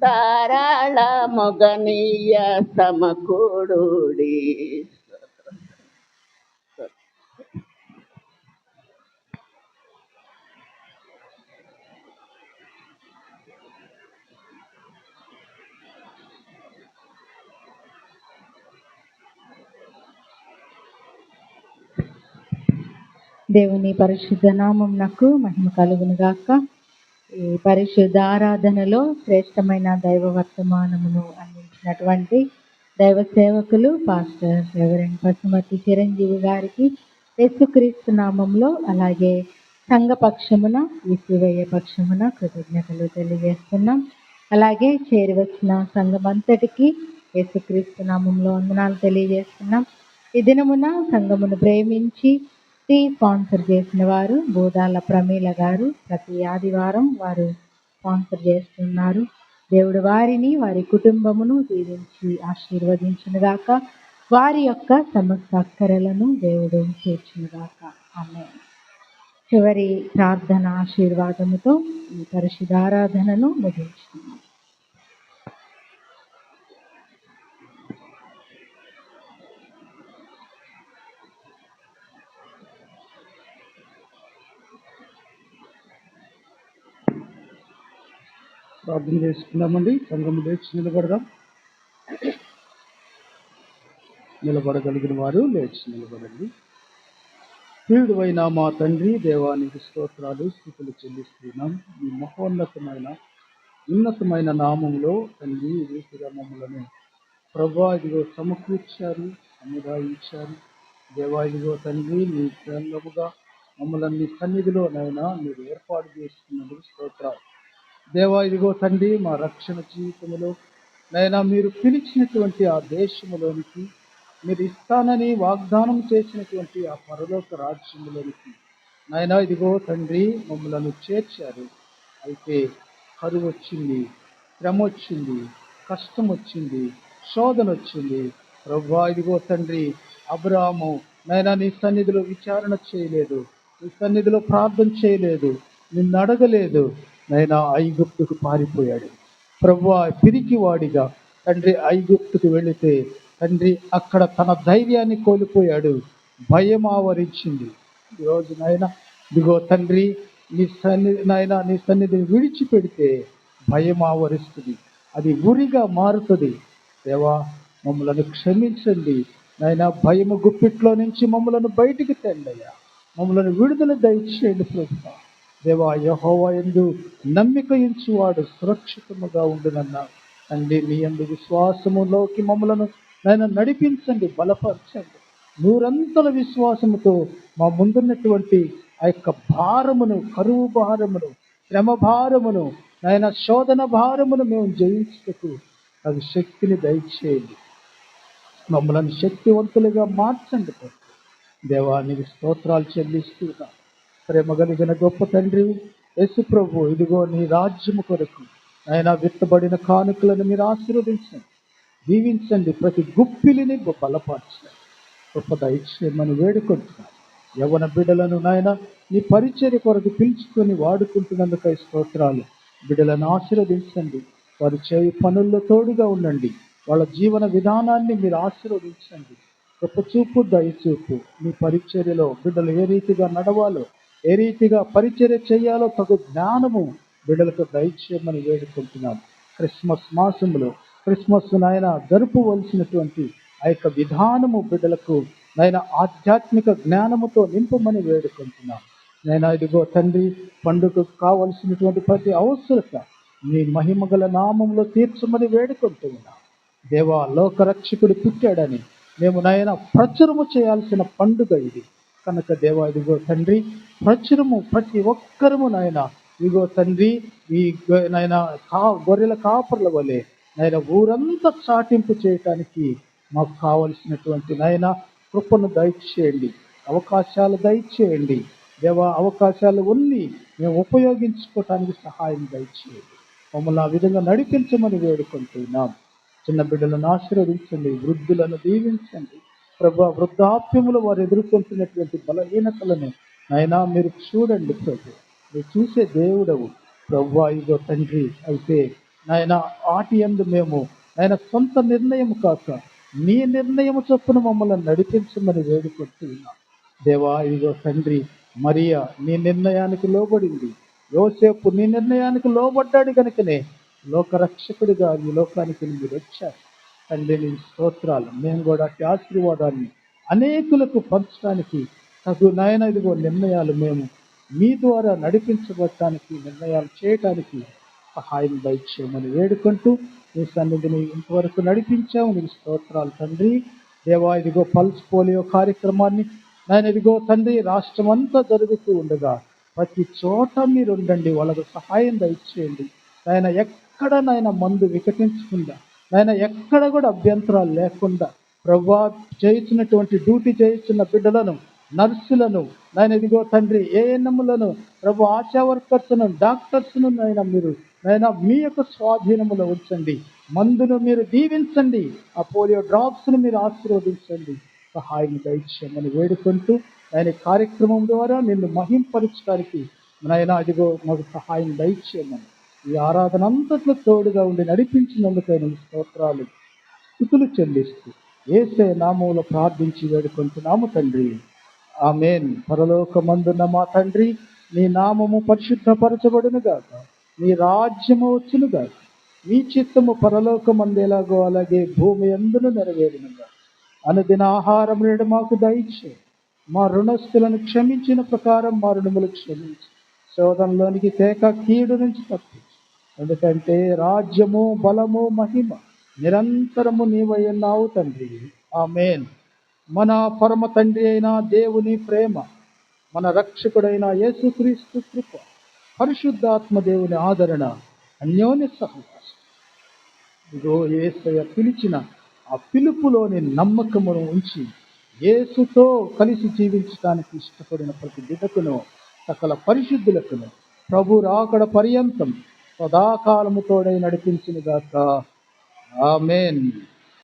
ధారాళ మొగనీయ సమకూడుడి. దేవుని పరిశుద్ధ నామమునకు మహిమ కలుగును గాక. ఈ పరిశుద్ధ ఆరాధనలో శ్రేష్టమైన దైవ వర్తమానమును అందించినటువంటి దైవ సేవకులు పాస్టర్ రెవరెండ్ పసుమతి చిరంజీవి గారికి యేసుక్రీస్తు నామంలో, అలాగే సంఘ పక్షమున విశ్వవయ్య పక్షమున కృతజ్ఞతలు తెలియజేస్తున్నాం. అలాగే చేరి వచ్చిన సంఘమంతటికి యేసుక్రీస్తు నామంలో వందనాలు తెలియజేస్తున్నాం. ఈ దినమున సంఘమును ప్రేమించి టీ స్పాన్సర్ చేసిన వారు బోధాల ప్రమీల గారు. ప్రతి ఆదివారం వారు స్పాన్సర్ చేస్తున్నారు. దేవుడు వారిని, వారి కుటుంబమును దీవించి ఆశీర్వదించునుగాక. వారి యొక్క సమస్త అక్కరలను దేవుడు తీర్చునుగాక. ఆమేన్. చివరి ప్రార్థన ఆశీర్వాదముతో ఈ పరిశుద్ధ ఆరాధనను ముగించుకున్నాం. ప్రార్థన చేసుకుందామండి. సంఘం లేచి నిలబడదాం. నిలబడగలిగిన వారు లేచి నిలబడండి. ప్రియుడైన మా తండ్రి, దేవానికి స్తోత్రాలు స్తుతులు చెల్లిస్తున్నాం. ఈ మహోన్నతమైన ఉన్నతమైన నామంలో తండ్రి ఈ రీతిగా మమ్మలను ప్రభా ఇదిగో సమకూర్చారు, సముదాయించారు. దేవా ఇదిగో తండ్రి మీ సంఘముగా మమ్మల్ని మీ సన్నిధిలో నైనా మీరు ఏర్పాటు చేసుకున్నందుకు స్తోత్రాలు. దేవా ఇదిగో తండ్రి మా రక్షణ జీవితంలో నైనా మీరు పిలిచినటువంటి ఆ దేశములోనికి, మీరు ఇస్తానని వాగ్దానం చేసినటువంటి ఆ పరలోక రాజ్యములోనికి నైనా ఇదిగో తండ్రి మమ్మలను చేర్చారు. అయితే కరువు వచ్చింది, శ్రమ వచ్చింది, కష్టం వచ్చింది, శోధన వచ్చింది. ప్రభువా ఇదిగో తండ్రి అబ్రాహాము నైనా నీ సన్నిధిలో విచారణ చేయలేదు, నీ సన్నిధిలో ప్రార్థన చేయలేదు, నిన్ను అడగలేదు. నైనా ఐగుప్తుకు పారిపోయాడు. ప్రభువా పిరికి వాడిగా తండ్రి ఐగుప్తుకు వెళితే తండ్రి అక్కడ తన ధైర్యాన్ని కోల్పోయాడు. భయం ఆవరించింది. ఈరోజు నాయన ఇదిగో తండ్రి నీ సన్నిధిని విడిచిపెడితే భయం ఆవరిస్తుంది, అది ఉరిగా మారుతుంది. దేవా మమ్మలను క్షమించండి నాయన. భయము గుప్పిట్లో నుంచి మమ్మలను బయటికి తెండయ్యా, మమ్మలను విడుదల దయచేయండి ప్రభువా. దేవా యెహోవా యందు నమ్మిక ఉంచువాడు సురక్షితముగా ఉండునన్నారు. తండ్రి మీ యందు విశ్వాసములోకి మమ్మలను నాయన నడిపించండి, బలపరచండి. నూరంతల విశ్వాసముతో మా ముందున్నటువంటి ఆ యొక్క భారమును, కరువు భారమును, శ్రమ భారమును, నాయన శోధన భారమును మేము జయించుటకు అది శక్తిని దయచేయండి. మమ్మల్ని శక్తివంతులుగా మార్చండి ప్రభు. దేవానికి స్తోత్రాలు చెల్లిస్తున్నా. ప్రేమ కలిగిన గొప్ప తండ్రి యేసు ప్రభు ఇదిగో నీ రాజ్యము కొరకు ఆయన విత్తబడిన కానుకలను మీరు ఆశీర్వదించండి, దీవించండి. ప్రతి గుప్పిలిని బలపరచండి, గొప్ప దయచేయమని వేడుకుంటున్నాను. యవ్వన బిడ్డలను నాయన నీ పరిచర్య కొరకు పిలుచుకొని వాడుకుంటున్నందుకై స్తోత్రాలు. బిడ్డలను ఆశీర్వదించండి, వారు చేయి పనుల్లో తోడుగా ఉండండి. వాళ్ళ జీవన విధానాన్ని మీరు ఆశీర్వదించండి. గొప్ప చూపు, దయచూపు. మీ పరిచర్యలో బిడ్డలు ఏ రీతిగా నడవాలో, ఏ రీతిగా పరిచర్య చేయాలో తగు జ్ఞానము బిడ్డలకు దయచేయమని వేడుకుంటున్నాను. క్రిస్మస్ మాసంలో క్రిస్మస్ నాయన జరుపువలసినటువంటి ఆ యొక్క విధానము బిడ్డలకు నాయన ఆధ్యాత్మిక జ్ఞానముతో నింపమని వేడుకుంటున్నాను. నేను ఇదిగో తండ్రి పండుగకు కావలసినటువంటి ప్రతి అవసరత నీ మహిమగల నామంలో తీర్చమని వేడుకుంటున్నాను. దేవా లోకరక్షకుడు పుట్టాడని మేము నాయన ప్రచురము చేయాల్సిన పండుగ ఇది కనుక దేవా ఇదిగో తండ్రి ప్రచురము ప్రతి ఒక్కరము నాయన ఇదిగో తండ్రి ఈ నాయన గొర్రెల కాపర్ల వలె నాయన ఊరంతా చాటింపు చేయటానికి మాకు కావలసినటువంటి నాయన కృపను దయచేయండి, అవకాశాలు దయచేయండి. దేవా అవకాశాలు ఉన్ని మేము ఉపయోగించుకోవటానికి సహాయం దయచేయండి. మమ్మల్ని ఆ విధంగా నడిపించమని వేడుకుంటున్నాం. చిన్న బిడ్డలను ఆశీర్వదించండి, వృద్ధులను దీవించండి. ప్రభు వృద్ధాప్యములు వారు ఎదుర్కొంటున్నటువంటి బలహీనతలను అయినా మీరు చూడండి ప్రభు. మీరు చూసే దేవుడవు ప్రభు. ఇదో తండ్రి అయితే నాయన ఆటి యందు మేము నాయన సొంత నిర్ణయం కాక నీ నిర్ణయం చొప్పున మమ్మల్ని నడిపించమని వేడుకొస్తూ ఉన్నాం. దేవా, ఇదిగో తండ్రి, మరియా నీ నిర్ణయానికి లోబడింది, యోసేపు నీ నిర్ణయానికి లోబడ్డాడు కనుకనే లోకరక్షకుడిగా ఈ లోకానికి మీరు వచ్చారు. తండ్రి నీ స్తోత్రాలు. మేము కూడా అట్టి ఆశీర్వాదాన్ని అనేకులకు పంచడానికి తగు నాయన ఇదిగో నిర్ణయాలు మేము మీ ద్వారా నడిపించబడటానికి, నిర్ణయాలు చేయటానికి సహాయం దయచేయమని వేడుకుంటూ నీ సన్నిధిని ఇంతవరకు నడిపించాము. నీకు స్తోత్రాలు తండ్రి. దేవా, ఇదిగో పల్స్ పోలియో కార్యక్రమాన్ని నాయన ఇదిగో తండ్రి రాష్ట్రం అంతా జరుగుతూ ఉండగా ప్రతి చోట మీరు ఉండండి, వాళ్ళకు సహాయం దయచేయండి. నాయన ఎక్కడ నాయన మందు వికటించకుండా, నాయన ఎక్కడ కూడా అభ్యంతరాలు లేకుండా ప్రభువా చేయించినటువంటి డ్యూటీ చేయించిన బిడ్డలను, నర్సులను, నాయన ఇదిగో తండ్రి ఏఎన్ఎంలను, ప్రభు ఆశా వర్కర్స్ను, డాక్టర్స్ను నాయన మీరు నాయన మీ యొక్క స్వాధీనములో ఉంచండి. మందును మీరు దీవించండి, ఆ పోలియో డ్రాప్స్ను మీరు ఆశీర్వదించండి. సహాయం దయచేయమని వేడుకుంటూ ఆయన కార్యక్రమం ద్వారా నిన్ను మహింపరచడానికి నాయన అదిగో మాకు సహాయం దయచేయమని ఈ ఆరాధన అంతట్లో తోడుగా ఉండి నడిపించినందుకైన స్తోత్రాలు స్తుతులు చెల్లిస్తూ యేసే నామములో ప్రార్థించి వేడుకుంటున్నాము తండ్రి. ఆమేన్. పరలోకమందున్న మా తండ్రి, నీ నామము పరిశుద్ధపరచబడును గాక, నీ రాజ్యము వచ్చును గాక, నీ చిత్తము పరలోకమందేలాగో అలాగే భూమి అందును నెరవేరును గాక. అనుదిన ఆహారం నేడు మాకు దయచే, మా రుణస్థులను క్షమించిన ప్రకారం మా రుణములు క్షమించి, శోధనలోనికి తేక కీడు నుంచి తప్పించు. ఎందుకంటే రాజ్యము, బలము, మహిమ నిరంతరము నీవయ్యున్నావు తండ్రి. ఆమేన్. మన పరమ తండ్రి అయిన దేవుని ప్రేమ, మన రక్షకుడైన యేసుక్రీస్తు కృప, పరిశుద్ధాత్మ దేవుని ఆదరణ, అన్యోన్య సహవాసం, ఇదిగో యేసయ్య పిలిచిన ఆ పిలుపులోని నమ్మకమును ఉంచి యేసుతో కలిసి జీవించడానికి ఇష్టపడిన ప్రతి బిడ్డకును, సకల పరిశుద్ధులకును ప్రభు రాకడ పర్యంతం సదాకాలము తోడై నడిపించును గాక. ఆమేన్.